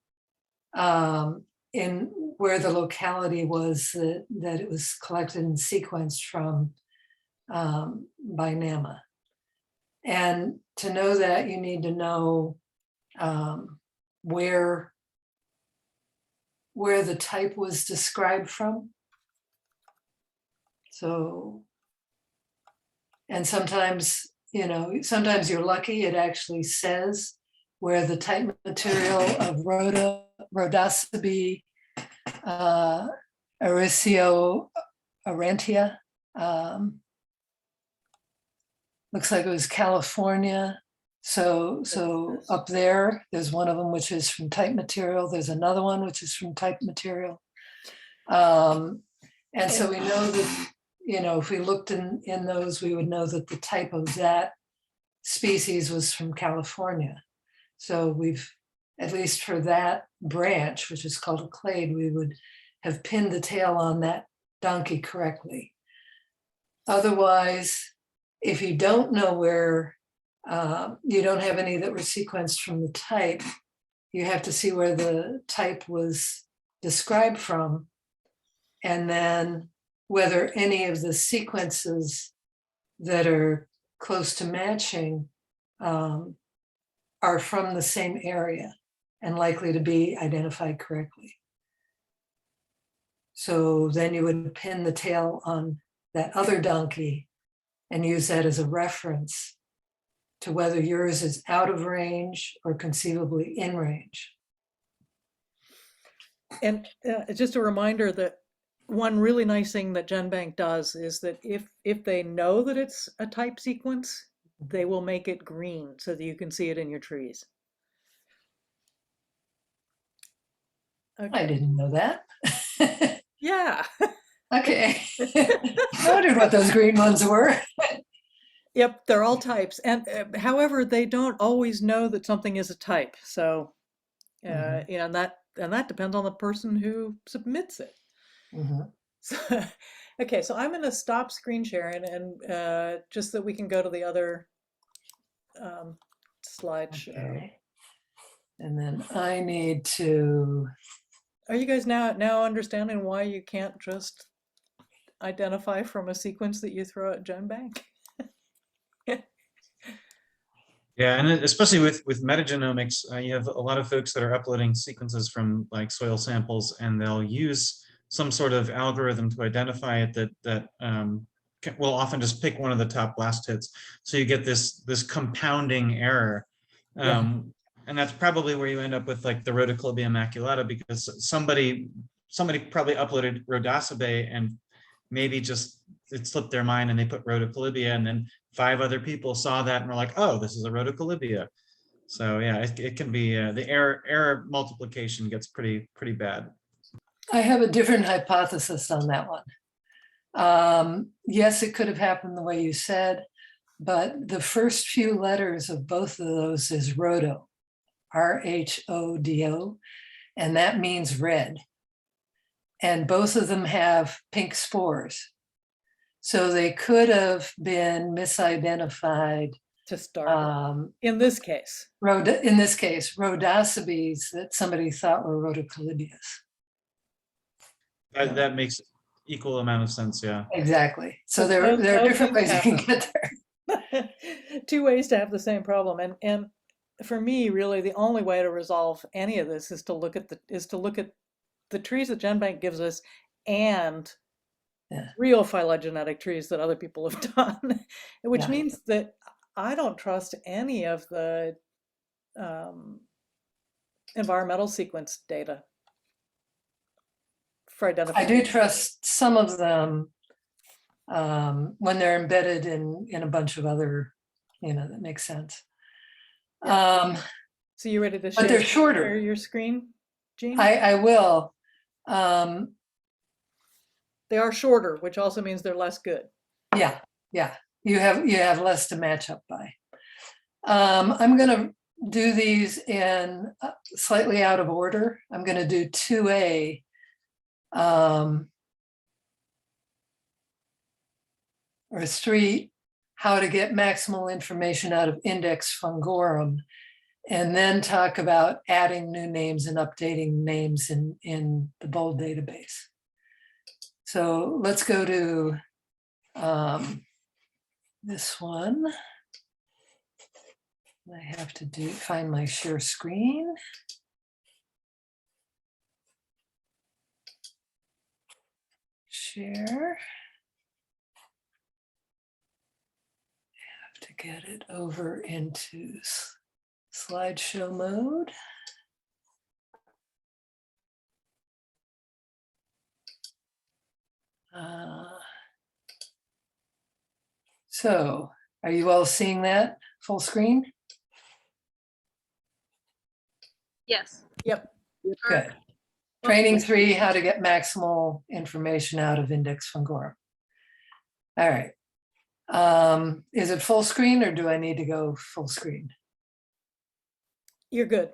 in where the locality was that it was collected and sequenced from by NAMA. And to know that, you need to know where the type was described from. So, and sometimes, sometimes you're lucky, it actually says where the type material of Rhodocybe Ericio aurantia, looks like it was California. So up there's one of them which is from type material. There's another one which is from type material. And so we know that, if we looked in those, we would know that the type of that species was from California. So we've, at least for that branch, which is called a clade, we would have pinned the tail on that donkey correctly. Otherwise, if you don't know where, you don't have any that were sequenced from the type, you have to see where the type was described from, and then whether any of the sequences that are close to matching are from the same area and likely to be identified correctly. So then you would pin the tail on that other donkey and use that as a reference to whether yours is out of range or conceivably in range. And just a reminder that one really nice thing that GenBank does is that if they know that it's a type sequence, they will make it green so that you can see it in your trees. Okay. I didn't know that. Yeah. Okay. I wondered what those green ones were. Yep, they're all types. And however, they don't always know that something is a type. So, and that depends on the person who submits it. So, okay, so I'm going to stop screen sharing and just so we can go to the other slideshow. Okay. And then I need to. Are you guys now understanding why you can't just identify from a sequence that you throw at GenBank? Yeah, and especially with metagenomics, you have a lot of folks that are uploading sequences from like soil samples, and they'll use some sort of algorithm to identify it that will often just pick one of the top blast hits. So you get this compounding error. And that's probably where you end up with like the Rhodocolibia maculata, because somebody probably uploaded Rhodocybe and maybe just it slipped their mind and they put Rhodocolibia, and then 5 other people saw that and were like, oh, this is a Rhodocolibia. So yeah, it can be the error multiplication gets pretty bad. I have a different hypothesis on that one. Yes, it could have happened the way you said, but the first few letters of both of those is rhodo, RHODO, and that means red. And both of them have pink spores. So they could have been misidentified. To start, in this case. In this case, rhodocibes that somebody thought were rhodocolibias. That makes equal amount of sense, yeah. Exactly. So Those there are different things ways you can happen. get there. Two ways to have the same problem, and for me, really, the only way to resolve any of this is to look at the trees that GenBank gives us, and real phylogenetic trees that other people have done, which means that I don't trust any of the environmental sequence data for identifying. I do trust some of them when they're embedded in a bunch of other, that makes sense. So you ready to share, but they're shorter. your screen, Jean? I will. They are shorter, which also means they're less good. Yeah. You have less to match up by. I'm going to do these in slightly out of order. I'm going to do 2A. Or 3, how to get maximal information out of Index Fungal Worm, and then talk about adding new names and updating names in the BOLD database. So let's go to this one. I have to find my share screen. Share. To get it over into slideshow mode. So are you all seeing that full screen? Yes. Yep. Good. Training 3, how to get maximal information out of Index Fungal Worm. All right. Is it full screen or do I need to go full screen? You're good.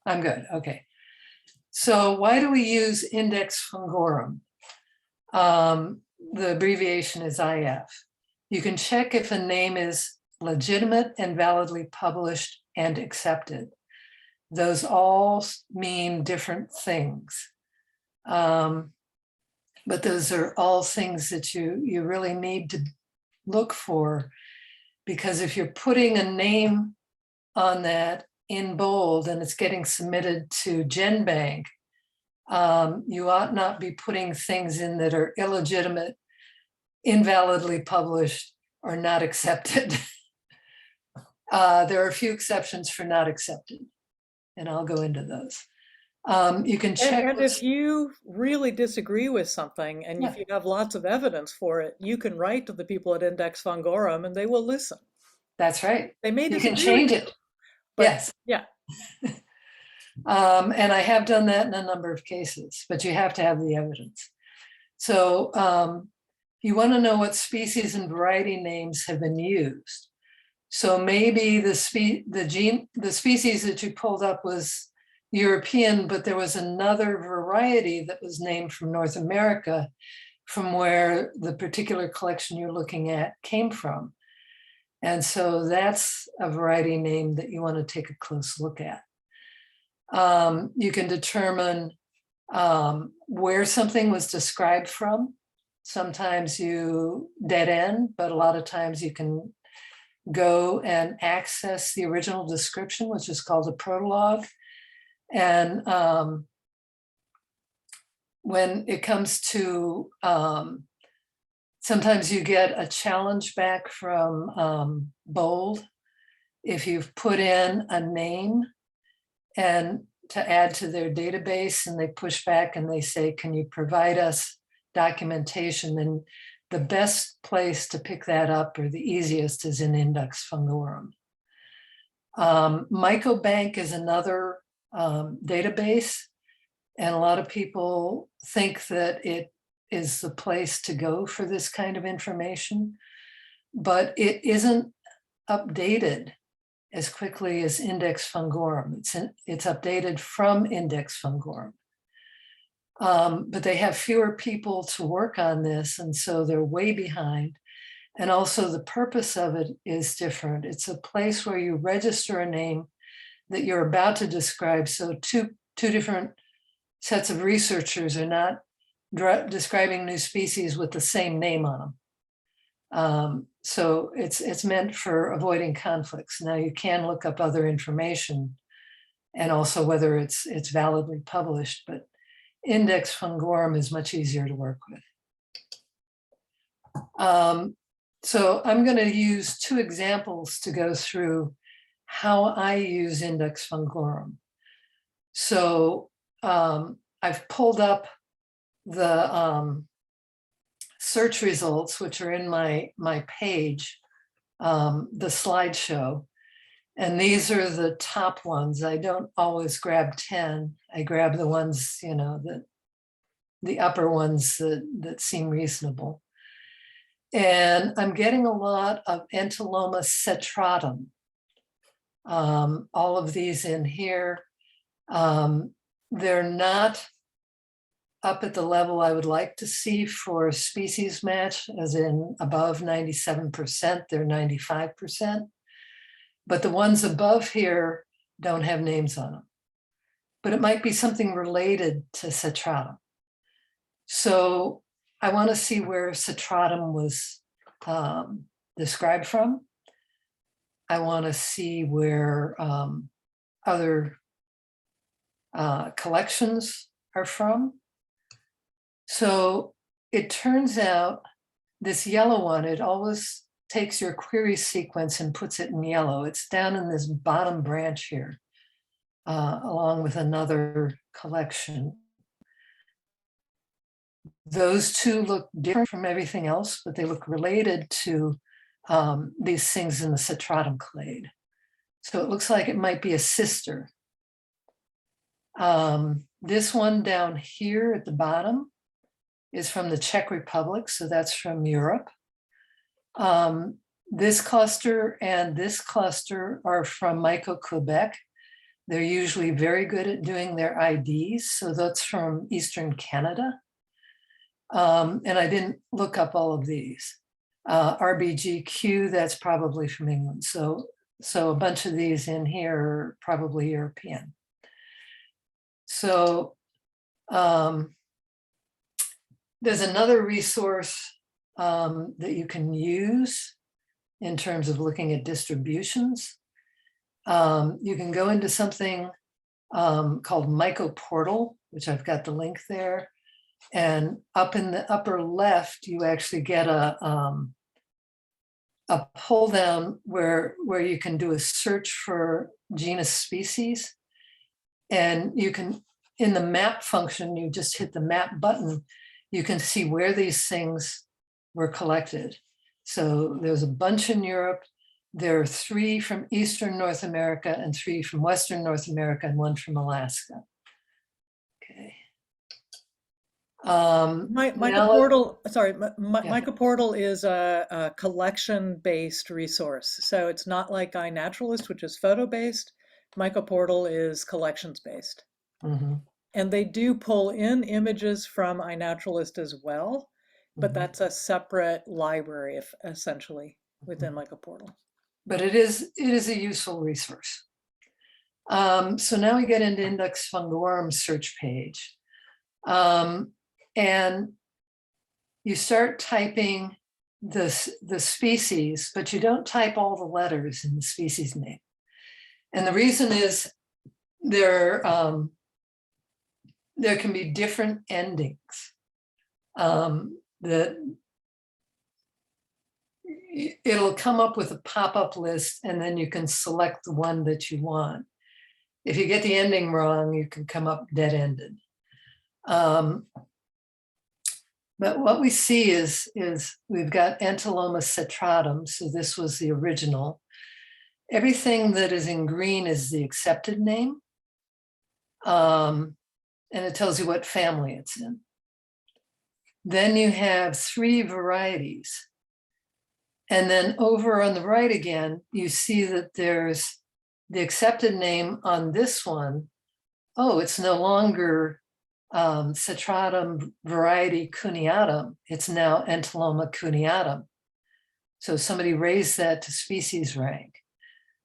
I'm good. Okay. So why do we use Index Fungal Worm? The abbreviation is IF. You can check if a name is legitimate and validly published and accepted. Those all mean different things. But those are all things that you really need to look for, because if you're putting a name on that in bold and it's getting submitted to GenBank, you ought not be putting things in that are illegitimate, invalidly published, or not accepted. There are a few exceptions for not accepted, and I'll go into those. You can check. And if you really disagree with something, and if you have lots of evidence for it, you can write to the people at Index Fungal Worm and they will listen. That's right. They may disagree. You can change it. But yes. Yeah. And I have done that in a number of cases, but you have to have the evidence. So you want to know what species and variety names have been used. So maybe the species that you pulled up was European, but there was another variety that was named from North America, from where the particular collection you're looking at came from. And so that's a variety name that you want to take a close look at. You can determine where something was described from. Sometimes you dead end, but a lot of times you can go and access the original description, which is called a prologue. And when it comes to, sometimes you get a challenge back from BOLD if you've put in a name and to add to their database, and they push back and they say, can you provide us documentation? Then the best place to pick that up, or the easiest, is in Index Fungal Worm. MycoBank is another database, and a lot of people think that it is the place to go for this kind of information, but it isn't updated as quickly as Index Fungal Worm. It's updated from Index Fungal Worm. But they have fewer people to work on this, and so they're way behind. And also the purpose of it is different. It's a place where you register a name that you're about to describe. So two different sets of researchers are not describing new species with the same name on them. So it's meant for avoiding conflicts. Now you can look up other information and also whether it's validly published, but Index Fungal Worm is much easier to work with. So I'm going to use two examples to go through how I use Index Fungal Worm. So I've pulled up the search results, which are in my page, the slideshow. And these are the top ones. I don't always grab 10. I grab the ones, you know, the upper ones that seem reasonable. And I'm getting a lot of Entoloma cetratum. All of these in here. They're not up at the level I would like to see for species match, as in above 97%, they're 95%. But the ones above here don't have names on them. But it might be something related to cetratum. So I want to see where cetratum was described from. I want to see where other collections are from. So it turns out this yellow one, it always takes your query sequence and puts it in yellow. It's down in this bottom branch here, along with another collection. Those two look different from everything else, but they look related to these things in the cetratum clade. So it looks like it might be a sister. This one down here at the bottom is from the Czech Republic, so that's from Europe. This cluster and this cluster are from Myco, Quebec. They're usually very good at doing their IDs, so that's from Eastern Canada. And I didn't look up all of these. RBGQ, that's probably from England. So a bunch of these in here are probably European. So there's another resource that you can use in terms of looking at distributions. You can go into something called Myco Portal, which I've got the link there. And up in the upper left, you actually get a pull down where you can do a search for genus species. And you can, in the map function, you just hit the map button, you can see where these things were collected. So there's a bunch in Europe. There are 3 from Eastern North America and 3 from Western North America and 1 from Alaska. Okay. Myco Portal is a collection-based resource. So it's not like iNaturalist, which is photo-based. Myco Portal is collections-based. Mm-hmm. And they do pull in images from iNaturalist as well, but that's a separate library, essentially, within Myco Portal. But it is a useful resource. So now we get into Index Fungal Worm search page. And you start typing the species, but you don't type all the letters in the species name. And the reason is there can be different endings. That it'll come up with a pop-up list, and then you can select the one that you want. If you get the ending wrong, you can come up dead-ended. But what we see is we've got Entoloma cetratum, so this was the original. Everything that is in green is the accepted name. And it tells you what family it's in. Then you have 3 varieties. And then over on the right again, you see that there's the accepted name on this one. Oh, it's no longer Citratum variety cuneatum. It's now Entoloma cuneatum. So somebody raised that to species rank.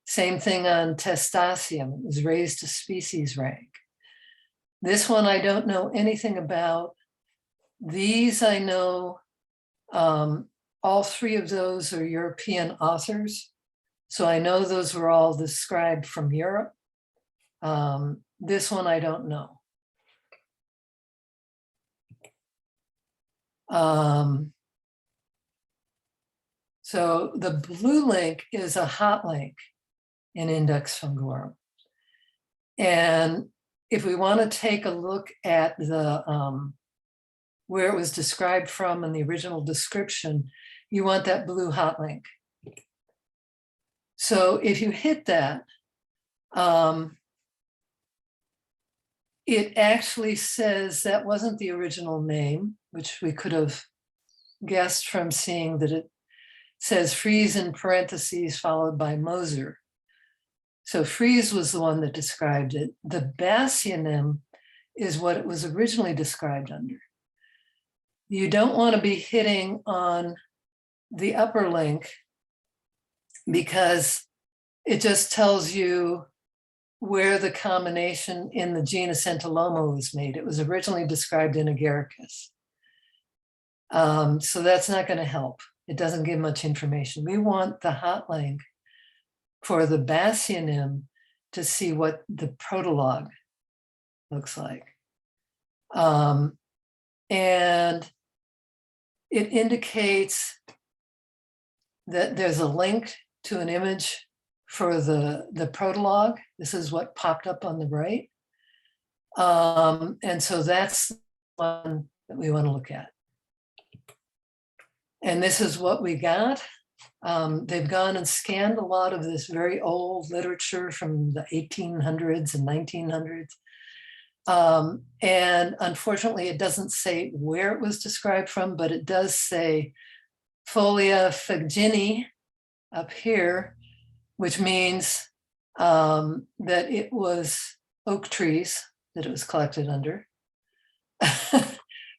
Same thing on Testaceum, it was raised to species rank. This one I don't know anything about. These I know, all 3 of those are European authors. So I know those were all described from Europe. This one I don't know. So the blue link is a hot link in Index Fungal Worm. And if we want to take a look at the where it was described from in the original description, you want that blue hot link. So if you hit that, it actually says that wasn't the original name, which we could have guessed from seeing that it says Fries in parentheses followed by Moser. So Fries was the one that described it. The basionym is what it was originally described under. You don't want to be hitting on the upper link because it just tells you where the combination in the genus Entoloma was made. It was originally described in Agaricus. So that's not going to help. It doesn't give much information. We want the hot link for the basionym to see what the protologue looks like. And it indicates that there's a link to an image for the protologue. This is what popped up on the right. And so that's the one that we want to look at. And this is what we got. They've gone and scanned a lot of this very old literature from the 1800s and 1900s. And unfortunately, it doesn't say where it was described from, but it does say Folia Fagini up here, which means that it was oak trees that it was collected under.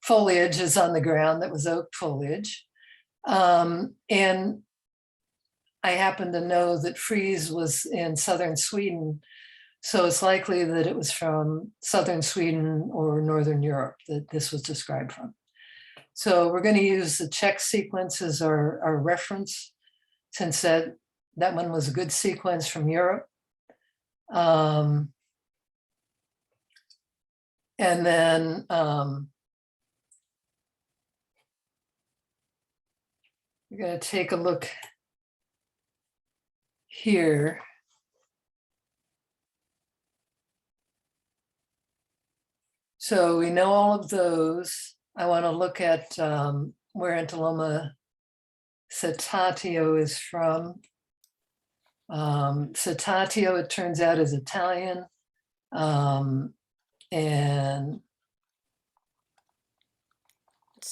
Foliage is on the ground that was oak foliage. And I happen to know that Fries was in southern Sweden, so it's likely that it was from southern Sweden or northern Europe that this was described from. So we're going to use the Czech sequence as our reference, since that one was a good sequence from Europe. And then we're going to take a look here. So we know all of those. I want to look at where Entoloma cetatio is from. Cetatio, it turns out, is Italian. And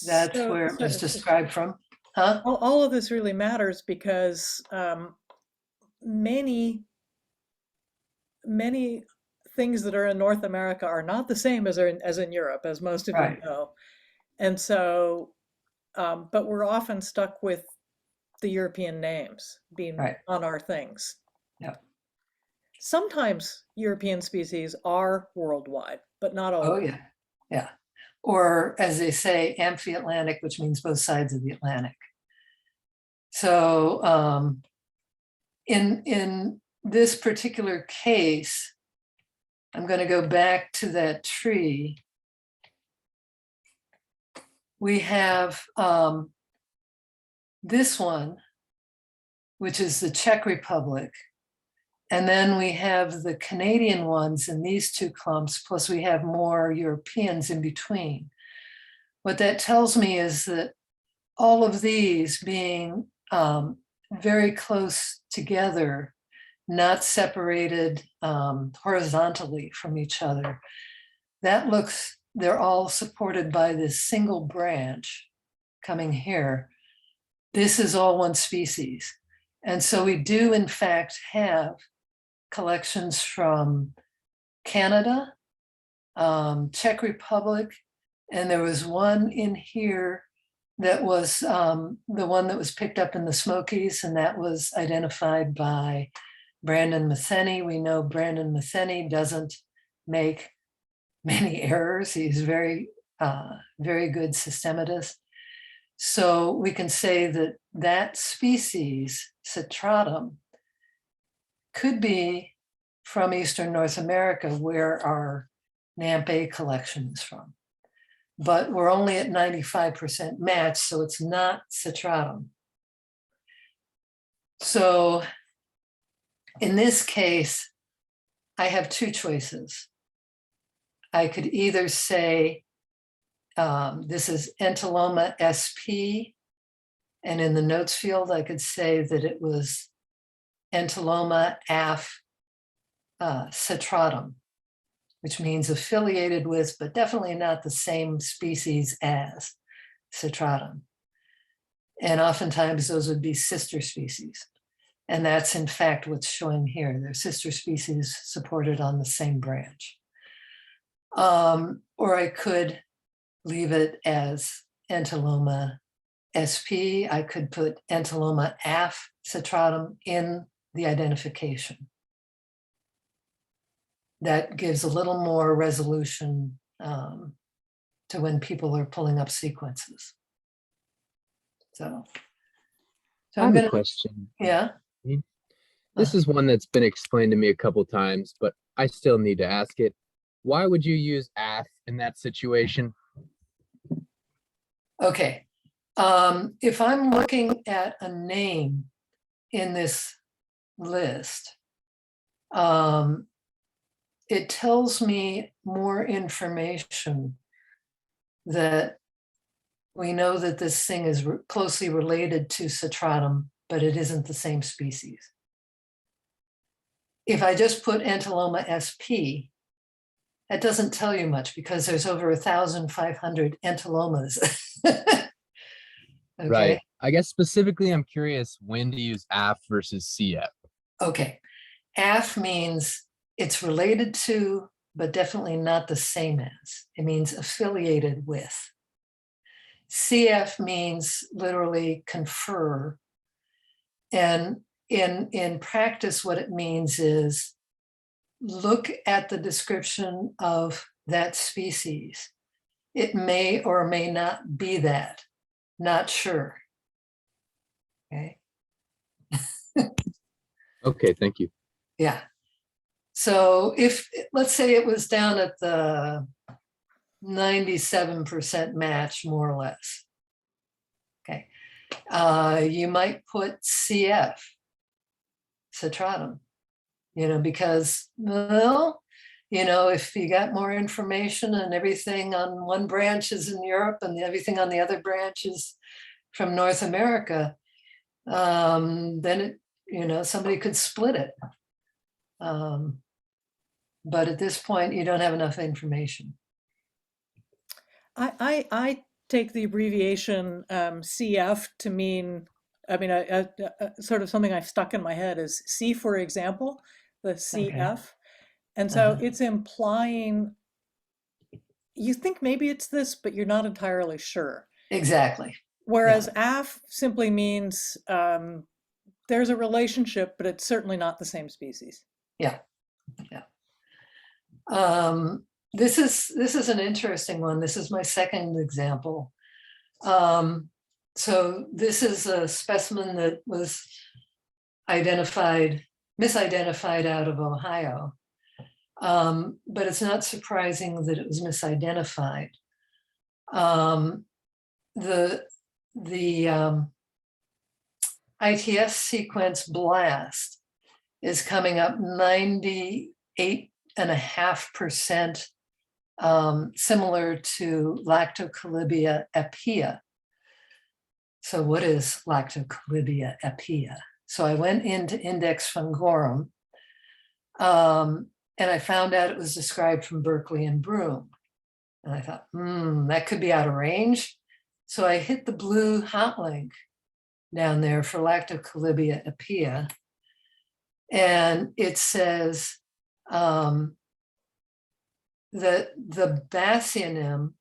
that's where it was described from. Huh? All of this really matters because many things that are in North America are not the same as in Europe, as most of you know. And so, but we're often stuck with the European names being on our things. Yeah. Sometimes European species are worldwide, but not always. Oh yeah, yeah. Or as they say, amphi-Atlantic, which means both sides of the Atlantic. So in this particular case, I'm going to go back to that tree. We have this one, which is the Czech Republic. And then we have the Canadian ones in these 2 clumps, plus we have more Europeans in between. What that tells me is that all of these being very close together, not separated horizontally from each other, that looks they're all supported by this single branch coming here. This is all one species. And so we do in fact have collections from Canada, Czech Republic, and there was one in here that was the one that was picked up in the Smokies, and that was identified by Brandon Matheny. We know Brandon Matheny doesn't make many errors. He's very, very good systematist. So we can say that that species, Citratum, could be from Eastern North America, where our NAMP-A collection is from. But we're only at 95% match, so it's not Citratum. So in this case, I have two choices. I could either say this is Entoloma sp, and in the notes field, I could say that it was Entoloma af Citratum, which means affiliated with, but definitely not the same species as Citratum. And oftentimes those would be sister species. And that's in fact what's showing here. They're sister species supported on the same branch. Or I could leave it as Entoloma sp. I could put Entoloma af Citratum in the identification. That gives a little more resolution to when people are pulling up sequences. So I I'm have gonna, a question. yeah. This is one that's been explained to me a couple times, but I still need to ask it. Why would you use AF in that situation? Okay. If I'm looking at a name in this list, it tells me more information that we know that this thing is closely related to Citratum, but it isn't the same species. If I just put Entoloma sp, that doesn't tell you much because there's over 1,500 entolomas. Okay. Right. I guess specifically, I'm curious when to use AF versus CF. Okay. AF means it's related to, but definitely not the same as. It means affiliated with. CF means literally confer. And in practice, what it means is look at the description of that species. It may or may not be that. Not sure. Okay. Okay, thank you. Yeah. So if, let's say it was down at the 97% match, more or less. Okay. You might put CF, Citratum, because, well, if you got more information and everything on one branch is in Europe and everything on the other branch is from North America, then it, somebody could split it. But at this point, you don't have enough information. I take the abbreviation CF to mean, sort of something I've stuck in my head is C for example, the CF. Okay. And so it's implying you think maybe it's this, but you're not entirely sure. Exactly. Whereas AF simply means there's a relationship, but it's certainly not the same species. Yeah. Yeah. This is an interesting one. This is my second example. So this is a specimen that was misidentified out of Ohio. But it's not surprising that it was misidentified. The ITS sequence BLAST is coming up 98.5% similar to Lactocalibia epia. So what is Lactocalibia epia? So I went into Index Fungal Worm, and I found out it was described from Berkeley and Broom. And I thought, that could be out of range. So I hit the blue hot link down there for Lactocalibia epea. And it says that the basionym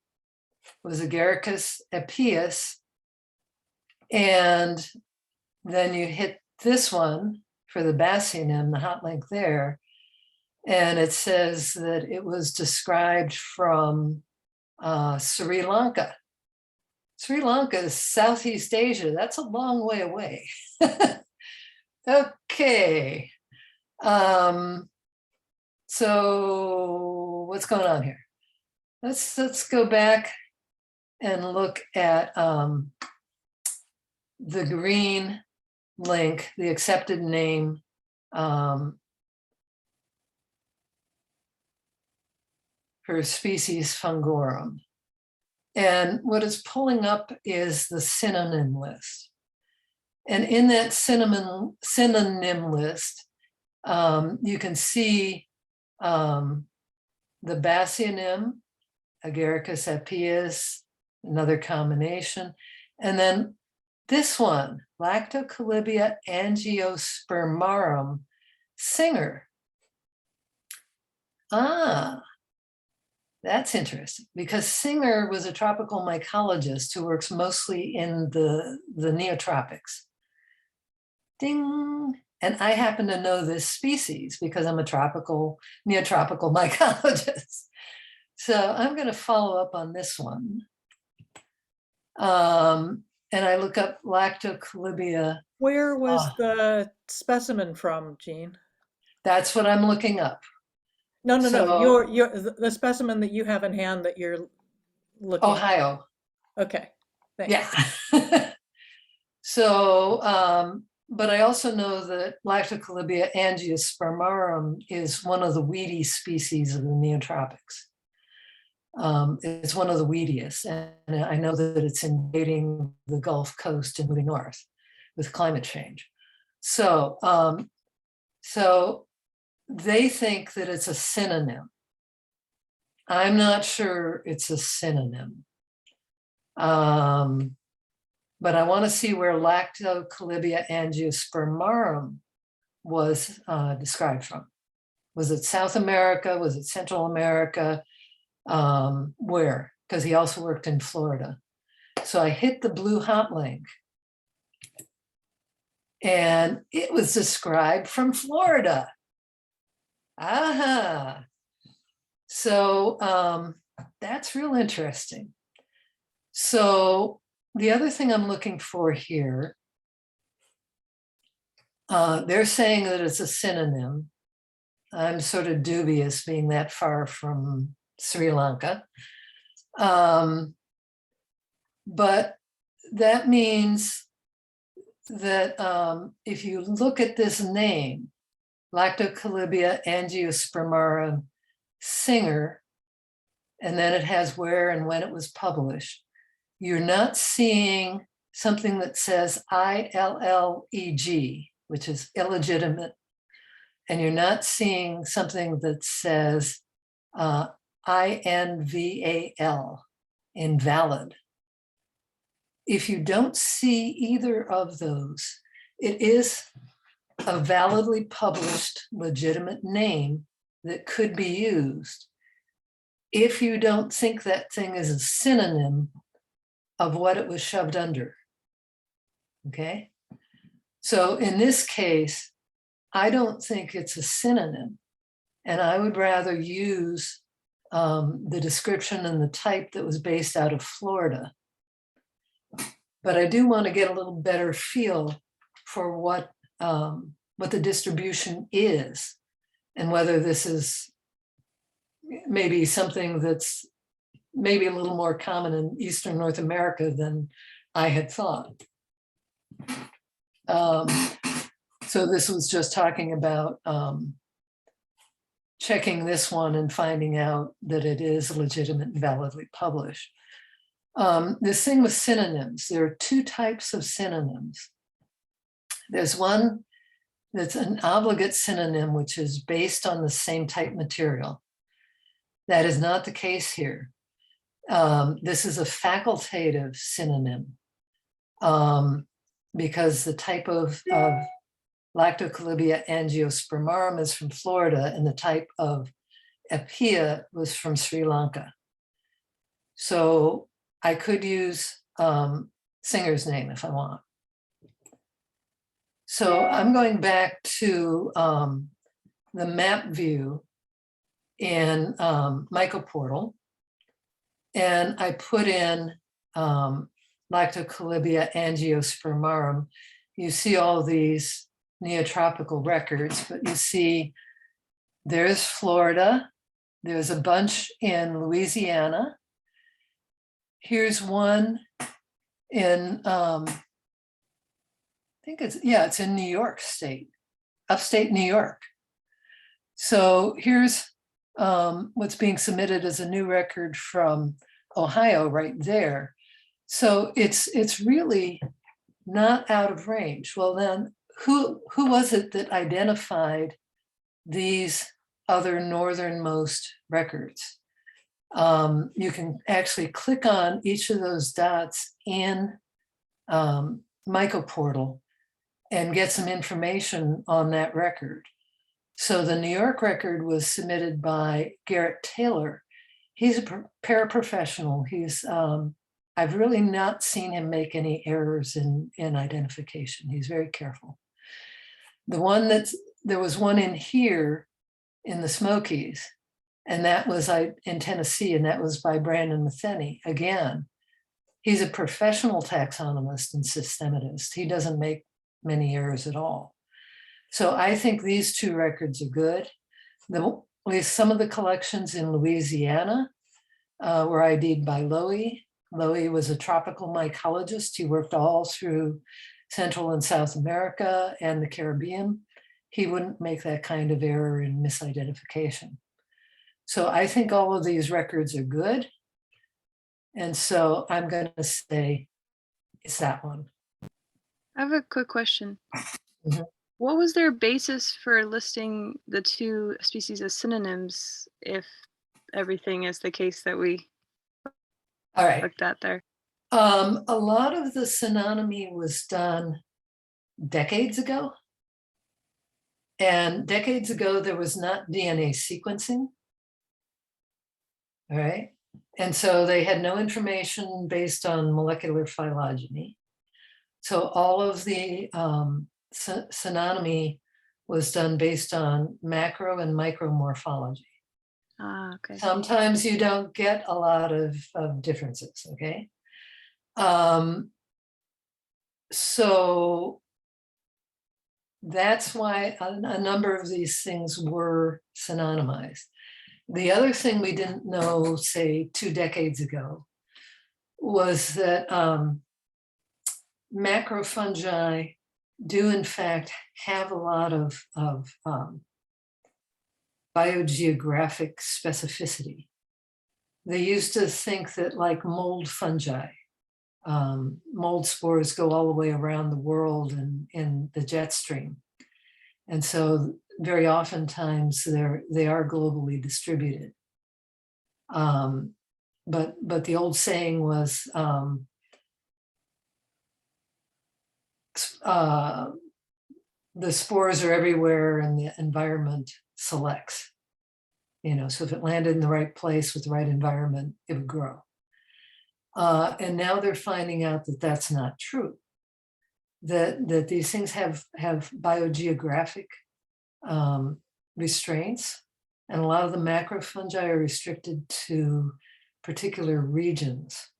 was Agaricus epeus. And then you hit this one for the basionym, the hot link there. And it says that it was described from Sri Lanka. Sri Lanka is Southeast Asia. That's a long way away. Okay. So what's going on here? Let's go back and look at the green link, the accepted name. For species fungorum. And what it's pulling up is the synonym list. And in that synonym list, you can see the basionym, Agaricus epeus, another combination. And then this one, Lactocalibia angiospermarum, Singer. That's interesting, because Singer was a tropical mycologist who works mostly in the neotropics. Ding! And I happen to know this species because I'm a neotropical mycologist. So I'm going to follow up on this one. And I look up Lactocalibia. Where was the specimen from, Jean? That's what I'm looking up. No. So- The specimen that you have in hand that you're looking. Ohio. Okay. Thanks. Yeah. So, but I also know that Lactocalibia angiospermarum is one of the weedy species of the neotropics. It's one of the weediest, and I know that it's invading the Gulf Coast and moving north with climate change. So, so they think that it's a synonym. I'm not sure it's a synonym. But I want to see where Lactocalibia angiospermarum was described from. Was it South America? Was it Central America? Where? Because he also worked in Florida. So I hit the blue hot link. And it was described from Florida. Aha. So that's real interesting. So the other thing I'm looking for here, they're saying that it's a synonym. I'm sort of dubious being that far from Sri Lanka. But that means that if you look at this name, Lactocalibia angiospermarum Singer, and then it has where and when it was published, you're not seeing something that says ILLEG, which is illegitimate, and you're not seeing something that says INVAL, invalid. If you don't see either of those, it is a validly published legitimate name that could be used. If you don't think that thing is a synonym of what it was shoved under. Okay. So in this case, I don't think it's a synonym, and I would rather use the description and the type that was based out of Florida. But I do want to get a little better feel for what the distribution is, and whether this is maybe something that's maybe a little more common in Eastern North America than I had thought. So this was just talking about checking this one and finding out that it is legitimate and validly published. This thing with synonyms, there are two types of synonyms. There's one that's an obligate synonym, which is based on the same type material. That is not the case here. This is a facultative synonym because the type of Lactocalibia angiospermarum is from Florida and the type of Epia was from Sri Lanka. So I could use Singer's name if I want. So I'm going back to the map view in MycoPortal, and I put in Lactocalibia angiospermarum. You see all these neotropical records, but you see there's Florida, there's a bunch in Louisiana. Here's one in, I think it's in New York State, upstate New York. So here's what's being submitted as a new record from Ohio right there. So it's really not out of range. Well then, who was it that identified these other northernmost records? You can actually click on each of those dots in MycoPortal and get some information on that record. So the New York record was submitted by Garrett Taylor. He's a paraprofessional. He's I've really not seen him make any errors in identification. He's very careful. The one there was one in here in the Smokies, and that was in Tennessee, and that was by Brandon Matheny. Again, he's a professional taxonomist and systematist. He doesn't make many errors at all. So I think these two records are good. At least some of the collections in Louisiana were ID'd by Lowy. Lowy was a tropical mycologist. He worked all through Central and South America and the Caribbean. He wouldn't make that kind of error in misidentification. So I think all of these records are good. And so I'm going to say it's that one. I have a quick question. Mhm. What was their basis for listing the two species as synonyms if everything is the case that we All right. looked at there? A lot of the synonymy was done decades ago. And decades ago, there was not DNA sequencing. All right. And so they had no information based on molecular phylogeny. So all of the synonymy was done based on macro and micro morphology. Ah, okay. Sometimes you don't get a lot of differences, okay? So that's why a number of these things were synonymized. The other thing we didn't know, say 2 decades ago, was that macrofungi do in fact have a lot of biogeographic specificity. They used to think that, like mold fungi, mold spores go all the way around the world in the jet stream. And so very oftentimes they are globally distributed. But the old saying was, the spores are everywhere and the environment selects. So if it landed in the right place with the right environment, it would grow. And now they're finding out that that's not true. That these things have biogeographic restraints, and a lot of the macrofungi are restricted to particular regions.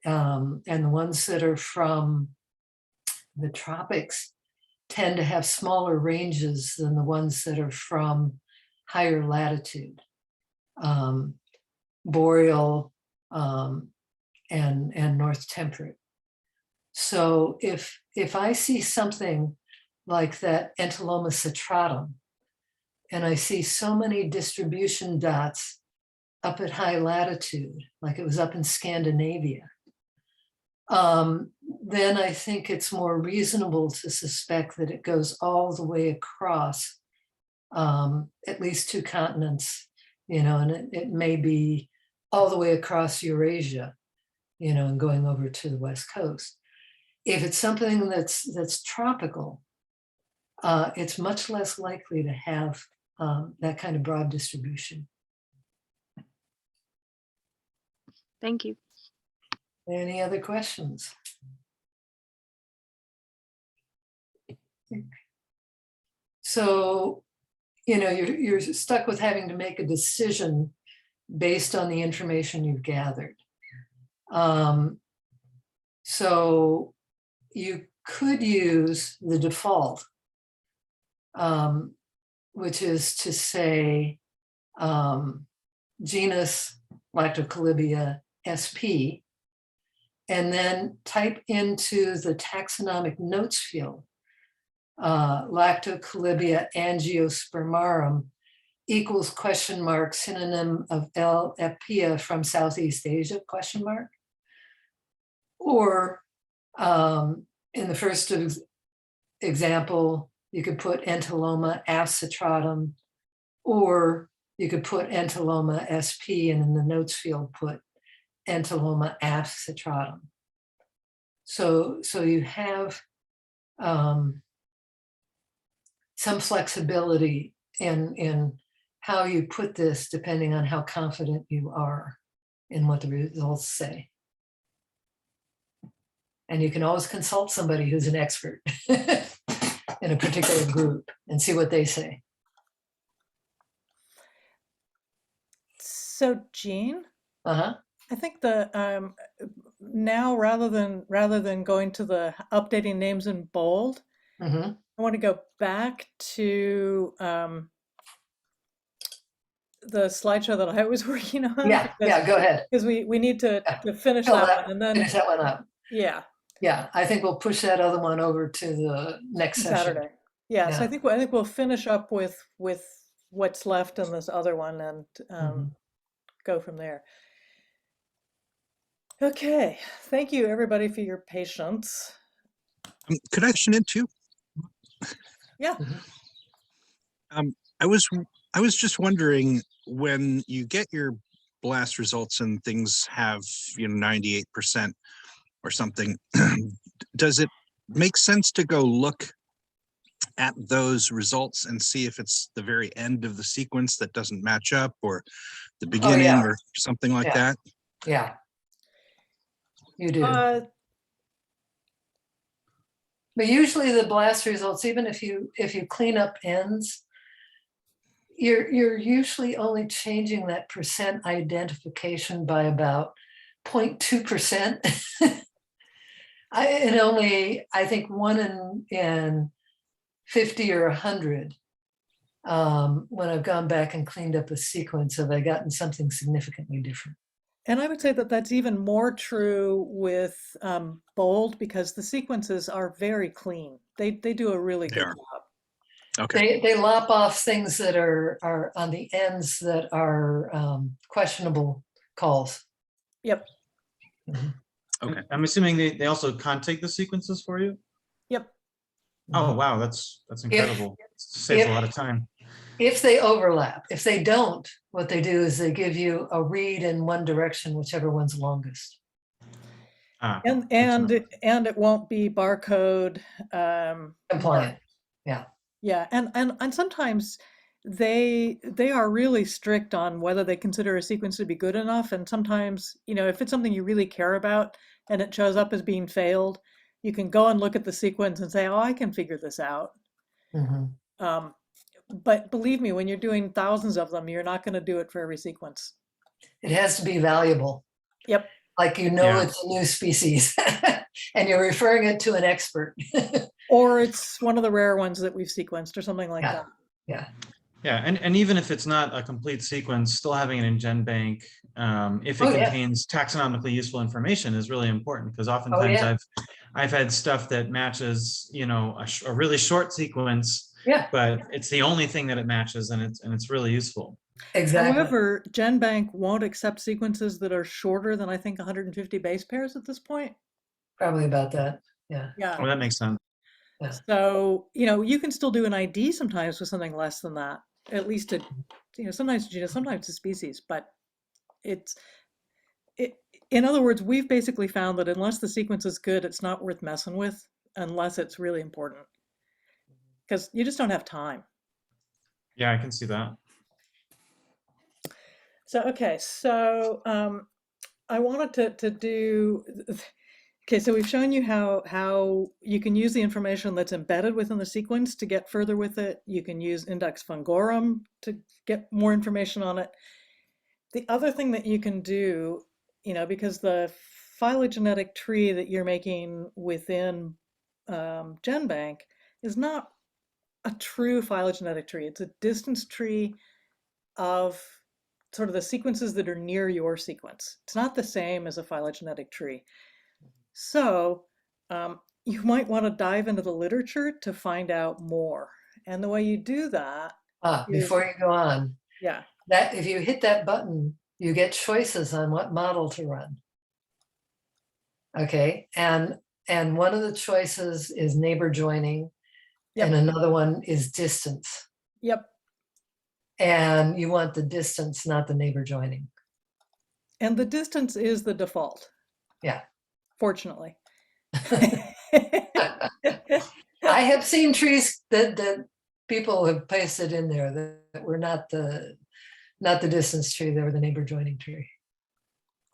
And the ones that are from the tropics tend to have smaller ranges than the ones that are from higher latitude, boreal and north temperate. So if I see something like that Entoloma citratum, and I see so many distribution dots up at high latitude, like it was up in Scandinavia, then I think it's more reasonable to suspect that it goes all the way across at least 2 continents, and it may be all the way across Eurasia, and going over to the West Coast. If it's something that's tropical, it's much less likely to have that kind of broad distribution. Thank you. Any other questions? So, you're stuck with having to make a decision based on the information you've gathered. So you could use the default, which is to say genus Lactocalibia sp, and then type into the taxonomic notes field Lactocalibia angiospermarum equals ? Synonym of L. epia from Southeast Asia ? Or in the first example, you could put Entoloma afcitratum, or you could put Entoloma sp, and in the notes field put Entoloma afcitratum. So you have some flexibility in how you put this, depending on how confident you are in what the results say. And you can always consult somebody who's an expert in a particular group and see what they say. So Jean, Uh-huh. I think the now rather than going to the updating names in bold, Mm-hmm. I want to go back to the slideshow that I was working on. Yeah, go ahead. Because we need to finish Fill that one, and then finish that one up. yeah, I think we'll push that other one over to the next session. Saturday. Yeah, so Yeah. I think we'll finish up with what's left in this other one and go from there. Okay, thank you everybody for your patience. Could I question in too? Yeah. I was just wondering, when you get your blast results and things have 98% or something, does it make sense to go look at those results and see if it's the very end of the sequence that doesn't match up, or the beginning, or something like that? Yeah, you do. But usually the blast results, even if you clean up ends, you're usually only changing that percent identification by about 0.2%. And only, I think, 1 in 50 or 100, when I've gone back and cleaned up a sequence, have I gotten something significantly different. And I would say that that's even more true with bold, because the sequences are very clean. They do a really good job. Okay. They lop off things that are on the ends that are questionable calls. Yep. Okay. I'm assuming they also contig the sequences for you? Yep. Oh, wow, that's incredible. Saves a lot of time. If they overlap. If they don't, what they do is they give you a read in one direction, whichever one's longest. And it won't be barcode compliant. Yeah, and sometimes they are really strict on whether they consider a sequence to be good enough. And sometimes, if it's something you really care about and it shows up as being failed, you can go and look at the sequence and say, oh, I can figure this out. But believe me, when you're doing thousands of them, you're not going to do it for every sequence. It has to be valuable. Yep. Like it's a new species and you're referring it to an expert. Or it's one of the rare ones that we've sequenced or something like that. Yeah, and even if it's not a complete sequence, still having it in GenBank, if it contains taxonomically useful information, is really important, because oftentimes I've had stuff that matches, a really short sequence, but it's the only thing that it matches, and it's really useful. Exactly. However, GenBank won't accept sequences that are shorter than, I think, 150 base pairs at this point. Probably about that. Yeah. Oh, that makes sense. Yeah. So, you can still do an ID sometimes with something less than that. At least sometimes a species, but In other words, we've basically found that unless the sequence is good, it's not worth messing with unless it's really important, because you just don't have time. Yeah, I can see that. So, okay, so I wanted to do, okay, so we've shown you how you can use the information that's embedded within the sequence to get further with it. You can use Index Fungal Worm to get more information on it. The other thing that you can do, because the phylogenetic tree that you're making within GenBank is not a true phylogenetic tree. It's a distance tree of sort of the sequences that are near your sequence. It's not the same as a phylogenetic tree. So you might want to dive into the literature to find out more. And the way you do that Before you go on, yeah. that if you hit that button, you get choices on what model to run. Okay, and one of the choices is neighbor joining, Yep. and another one is distance. Yep. And you want the distance, not the neighbor joining. And the distance is the default. Yeah. Fortunately. I have seen trees that people have pasted in there that were not the distance tree, they were the neighbor joining tree.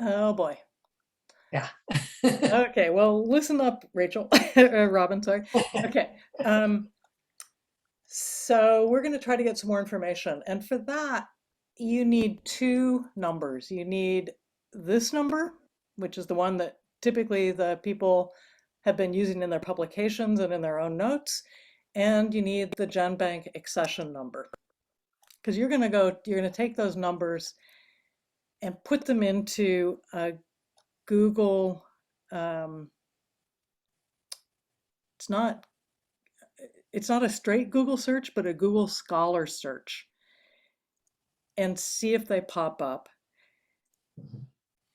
Oh boy. Yeah. Okay, well, listen up, Rachel, Robin, sorry. Okay, so we're going to try to get some more information. And for that, you need two numbers. You need this number, which is the one that typically the people have been using in their publications and in their own notes. And you need the GenBank accession number. Because you're going to take those numbers and put them into a Google, it's not a straight Google search, but a Google Scholar search, and see if they pop up.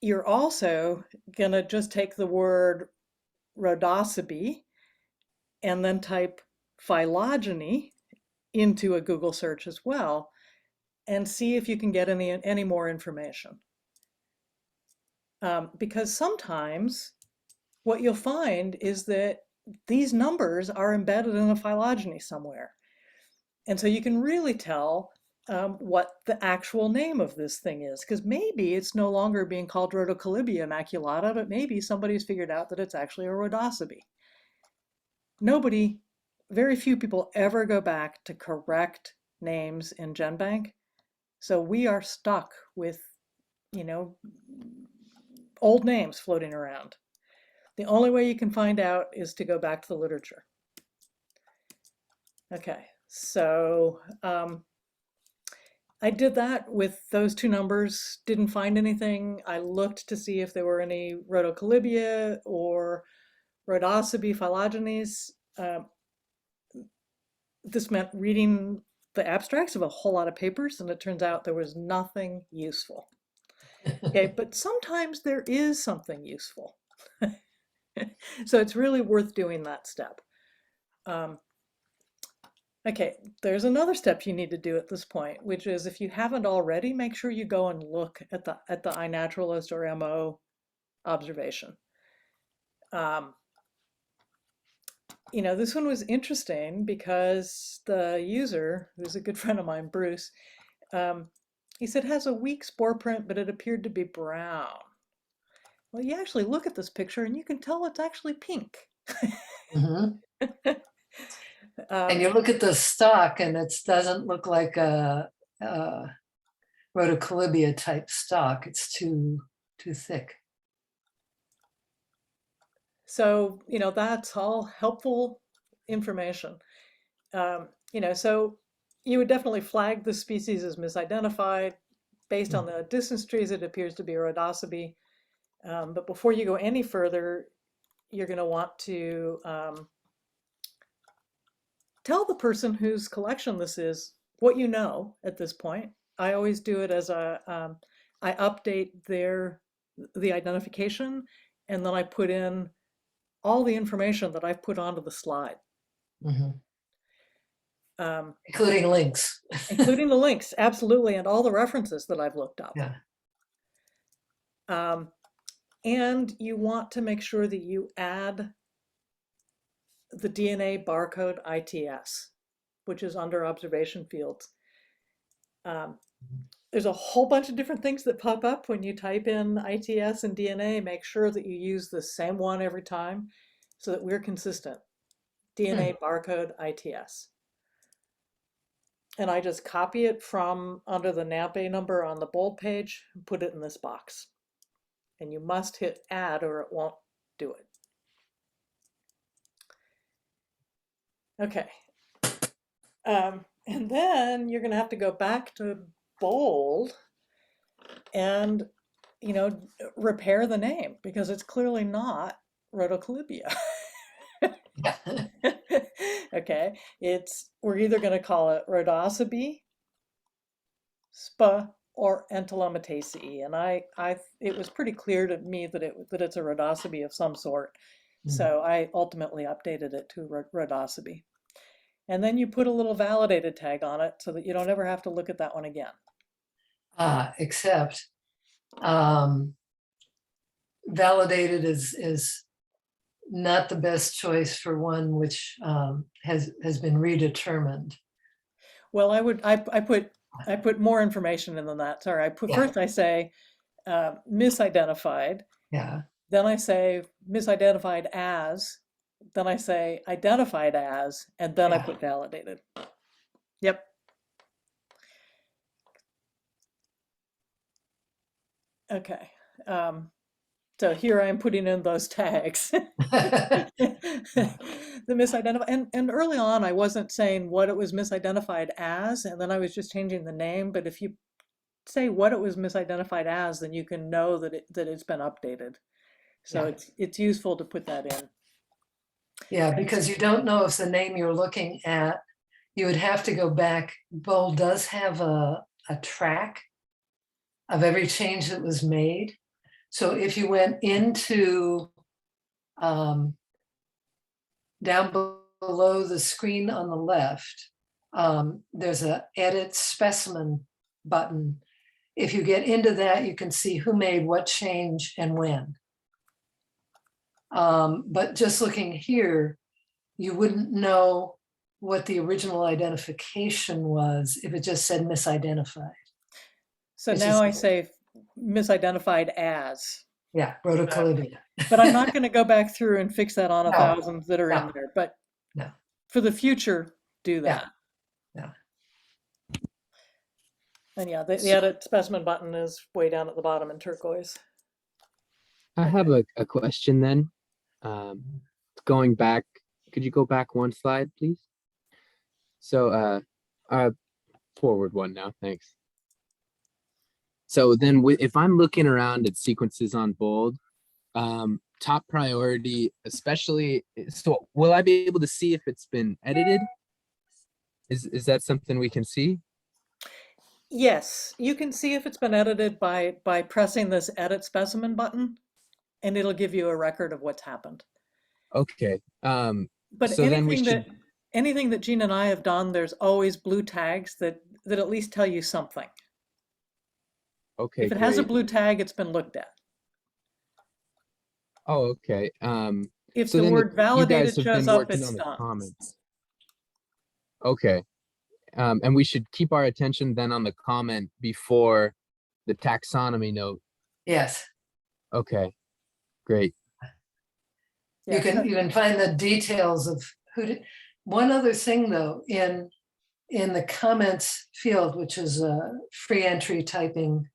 You're also gonna just take the word rhodosibe and then type phylogeny into a Google search as well, and see if you can get any more information. Because sometimes what you'll find is that these numbers are embedded in a phylogeny somewhere. And so you can really tell what the actual name of this thing is, because maybe it's no longer being called Rhodocolibia maculata, but maybe somebody's figured out that it's actually a rhodosibe. Very few people ever go back to correct names in GenBank. So we are stuck with, old names floating around. The only way you can find out is to go back to the literature. Okay, so I did that with those two numbers, didn't find anything. I looked to see if there were any Rhodocolibia or Rhodosibe phylogenies. This meant reading the abstracts of a whole lot of papers, and it turns out there was nothing useful. Okay, but sometimes there is something useful. So it's really worth doing that step. Okay, there's another step you need to do at this point, which is if you haven't already, make sure you go and look at the Inaturalist or MO observation. This one was interesting because the user, who's a good friend of mine, Bruce, he said has a weak spore print, but it appeared to be brown. Well, you actually look at this picture and you can tell it's actually pink. Mm-hmm. And you look at the stalk and it doesn't look like a Rhodocolibia type stalk. It's too thick. So, that's all helpful information. So you would definitely flag the species as misidentified. Based on the distance trees, it appears to be a Rhodosibe. But before you go any further, you're going to want to tell the person whose collection this is what you know at this point. I always do it as I update the identification, and then I put in all the information that I've put onto the slide. Mm-hmm. Including links. Including the links, absolutely, and all the references that I've looked up. Yeah. And you want to make sure that you add the DNA barcode ITS, which is under observation fields. There's a whole bunch of different things that pop up when you type in ITS and DNA. Make sure that you use the same one every time so that we're consistent. DNA barcode ITS. And I just copy it from under the NAPA number on the bold page and put it in this box. And you must hit add or it won't do it. Okay. And then you're going to have to go back to bold and, you know, repair the name because it's clearly not Rhodocolibia. Okay, we're either going to call it Rhodocybe, SPA, or Entelomataceae, and it was pretty clear to me that it's a Rhodocybe of some sort, so I ultimately updated it to Rhodocybe. And then you put a little validated tag on it so that you don't ever have to look at that one again. Except validated is not the best choice for one which has been redetermined. Well, I put more information in than that. Sorry, first I say misidentified. Yeah. Then I say misidentified as. Then I say identified as, and then I put validated. Yep. Okay. So here I'm putting in those tags. The misidentified, and early on I wasn't saying what it was misidentified as, and then I was just changing the name. But if you say what it was misidentified as, then you can know that it's been updated. So it's useful to put that in. Yeah, because you don't know if the name you're looking at, you would have to go back. Bold does have a track of every change that was made. So if you went into down below the screen on the left, there's a edit specimen button. If you get into that, you can see who made what change and when. But just looking here, you wouldn't know what the original identification was if it just said misidentified. So now I say misidentified as. Yeah, Rhodocolibia. But I'm not going to go back through and fix that on a thousand that are in there. But for the future, do that. Yeah. And yeah, the edit specimen button is way down at the bottom in turquoise. I have a question then. Going back, could you go back one slide, please? So forward one now, thanks. So then if I'm looking around at sequences on bold, top priority, especially, so will I be able to see if it's been edited? Is that something we can see? Yes, you can see if it's been edited by pressing this edit specimen button, and it'll give you a record of what's happened. Okay. But so then we should... anything that Jean and I have done, there's always blue tags that at least tell you something. Okay. If it has a blue tag, it's been looked at. Oh, okay. If so the word validated shows up, it's done. Comments. Okay. And we should keep our attention then on the comment before the taxonomy note. Yes. Okay, great. You can find the details of who did. One other thing though, in the comments field, which is a free entry typing,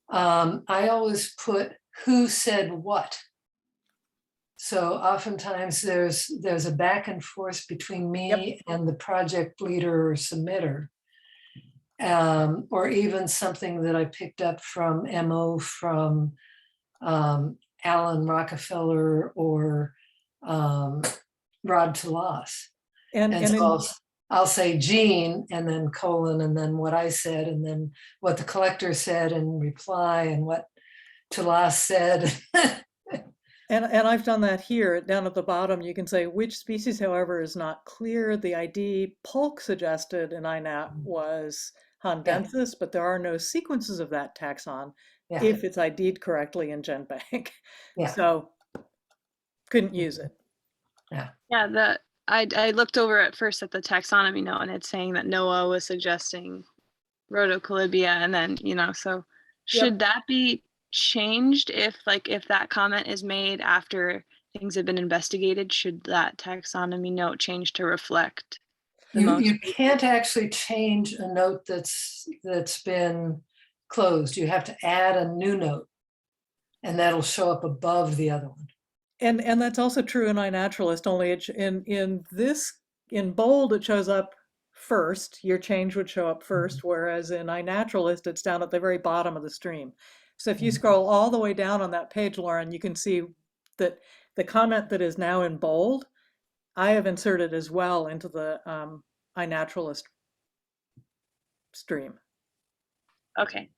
I always put who said what. So oftentimes there's a back and forth between me and the project leader or submitter, or even something that I picked up from MO from Alan Rockefeller or Rod Talas. And so I'll say Jean and then colon and then what I said and then what the collector said in reply and what Talas said. And I've done that here down at the bottom. You can say which species, however, is not clear. The ID Polk suggested in INAT was hondensis, but there are no sequences of that taxon Yeah, if it's ID'd correctly in GenBank. yeah, So couldn't use it. Yeah, I looked over at first at the taxonomy note, and it's saying that NOAA was suggesting Rhodocolibia, and then, so should that be changed if that comment is made after things have been investigated? Should that taxonomy note change to reflect the you can't actually change a note that's been closed. You have to add a new note, and that'll show up above the other one. And that's also true in iNaturalist, only in bold it shows up first. Your change would show up first, whereas in iNaturalist it's down at the very bottom of the stream. So if you scroll all the way down on that page, Lauren, you can see that the comment that is now in bold, I have inserted as well into the iNaturalist stream. Okay.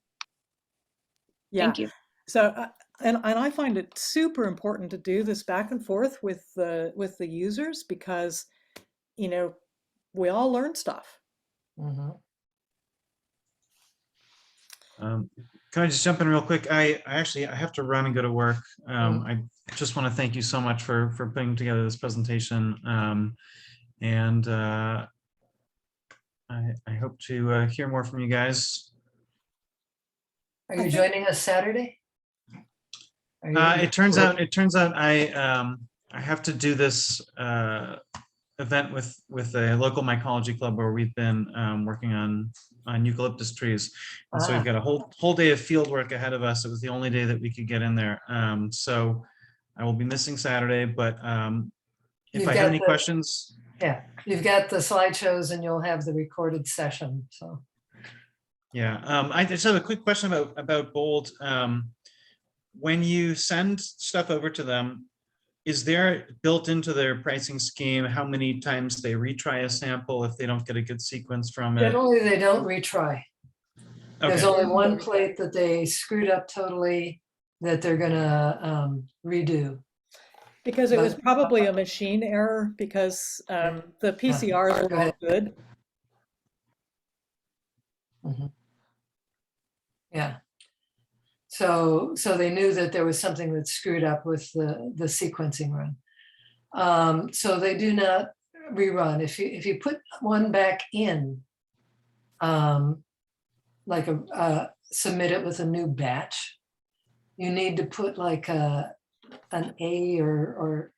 Yeah. Thank you. So and I find it super important to do this back and forth with the users, because we all learn stuff. Mm-hmm. Can I just jump in real quick? I have to run and go to work. I just want to thank you so much for putting together this presentation. And I hope to hear more from you guys. Are you joining us Saturday? It turns out I have to do this event with a local mycology club where we've been working on eucalyptus trees, and so we've got a whole day of field work ahead of us. It was the only day that we could get in there, so I will be missing Saturday. But if I have any questions, you've got the slideshows, and you'll have the recorded session. So I just have a quick question about Bold. When you send stuff over to them, is there built into their pricing scheme how many times they retry a sample if they don't get a good sequence from it? Generally, they don't retry. Okay. There's only one plate that they screwed up totally that they're gonna redo. Because it was probably a machine error, because the PCRs were all good. Mm-hmm. Yeah. So they knew that there was something that screwed up with the sequencing run. So they do not rerun. If you put one back in, like submit it with a new batch, you need to put like an A or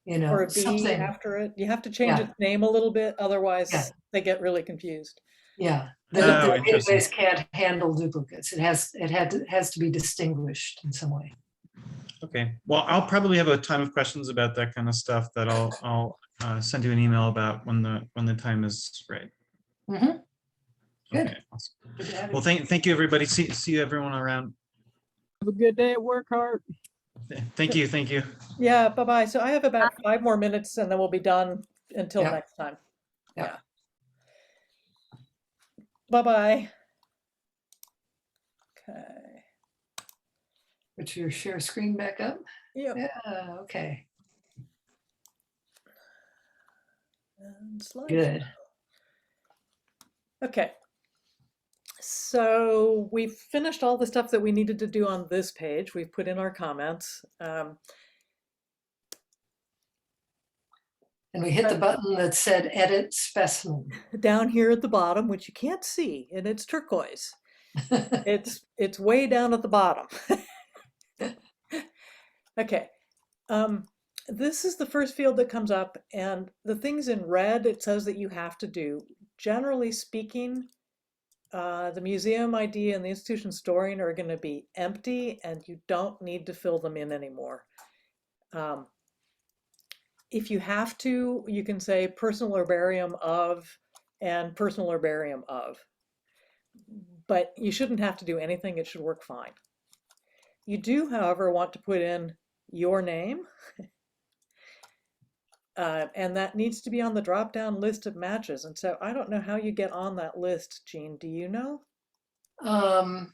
Or a B something after it. You have to change its name a little bit, otherwise they get really confused. Yeah. The database can't handle duplicates. It has to be distinguished in some way. Okay. Well, I'll probably have a ton of questions about that kind of stuff that I'll send you an email about when the time is right. Mm-hmm. Good. Okay, awesome. Well, thank you, everybody. See you everyone around. Have a good day at work, Hart. Thank you. Yeah, bye-bye. So I have about 5 more minutes and then we'll be done until next time. Yeah. Bye-bye. Okay. Put your share screen back up. Yep. Yeah, okay. And slide. Good. Okay. So we've finished all the stuff that we needed to do on this page. We've put in our comments. And we hit the button that said edit specimen. Down here at the bottom, which you can't see, and it's turquoise. It's way down at the bottom. Okay. This is the first field that comes up, and the things in red, it says that you have to do. Generally speaking, the museum ID and the institution storing are going to be empty, and you don't need to fill them in anymore. If you have to, you can say personal herbarium of and personal herbarium of, but you shouldn't have to do anything. It should work fine. You do, however, want to put in your name, and that needs to be on the drop-down list of matches. And so I don't know how you get on that list, Jean. Do you know? I'm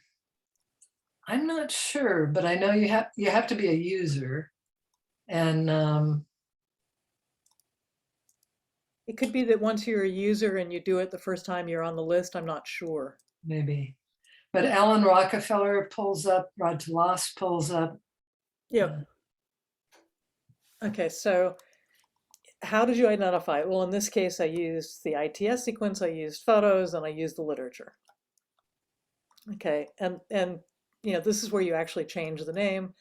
not sure, but I know you have to be a user, and It could be that once you're a user and you do it the first time you're on the list, I'm not sure. Maybe. But Alan Rockefeller pulls up, Rod Tlass pulls up. Yep. Okay, so how did you identify it? Well, in this case, I used the ITS sequence, I used photos, and I used the literature. Okay, and you know, this is where you actually change the name,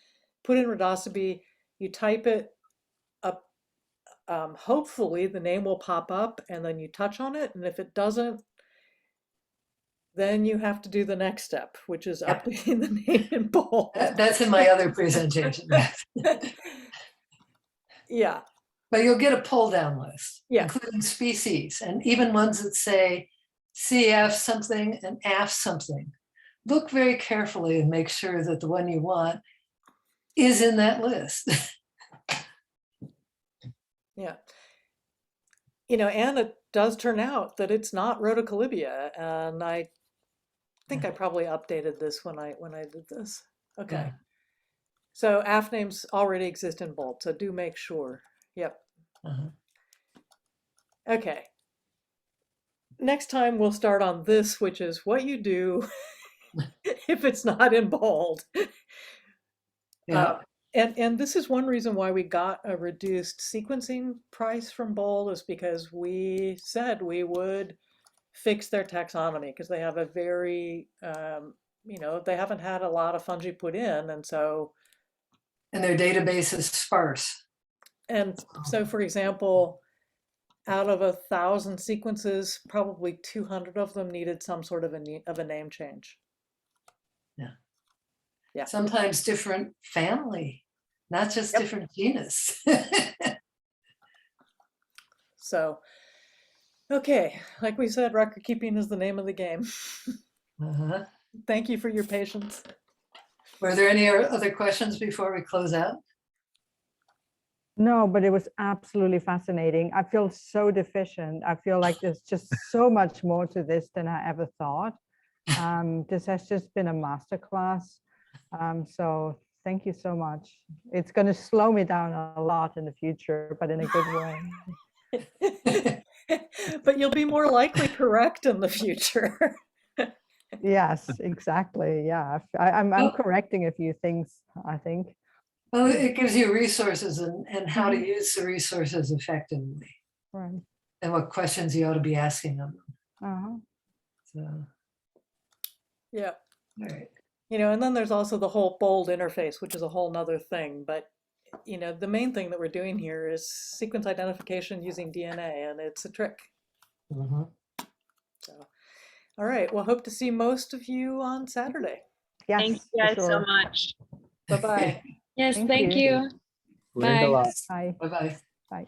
put in Radoseby, you type it up, hopefully the name will pop up, and then you touch on it, and if it doesn't, then you have to do the next step, which is updating the name in bold. That's in my other presentation. Yeah. But you'll get a pull down list, Yeah. including species, and even ones that say CF something and AF something. Look very carefully and make sure that the one you want is in that list. Yeah. You know, and it does turn out that it's not Rhodocolibia, and I think I probably updated this when I did this. Okay. Yeah. So AF names already exist in bold, so do make sure. Yep. Okay. Next time we'll start on this, which is what you do if it's not in bold. Yeah. And this is one reason why we got a reduced sequencing price from bold, is because we said we would fix their taxonomy, because they have a very, you know, they haven't had a lot of fungi put in, and so. And their database is sparse. And so, for example, out of 1,000 sequences, probably 200 of them needed some sort of a name change. Yeah. Yeah. Sometimes different family, not just different genus. So, okay, like we said, record keeping is the name of the game. Thank you for your patience. Were there any other questions before we close out? No, but it was absolutely fascinating. I feel so deficient. I feel like there's just so much more to this than I ever thought. This has just been a masterclass. So thank you so much. It's going to slow me down a lot in the future, but in a good way. But you'll be more likely correct in the future. Yes, exactly. Yeah, I'm correcting a few things, I think. Well, it gives you resources and how to use the resources effectively. Right. And what questions you ought to be asking them. So. Yeah. All right. You know, and then there's also the whole bold interface, which is a whole nother thing. But, you know, the main thing that we're doing here is sequence identification using DNA, and it's a trick. So, all right. Well, hope to see most of you on Saturday. Yes, thank you guys so much. Bye-bye. Yes, thank you. Learned a Bye. lot. Bye. Bye-bye. Bye.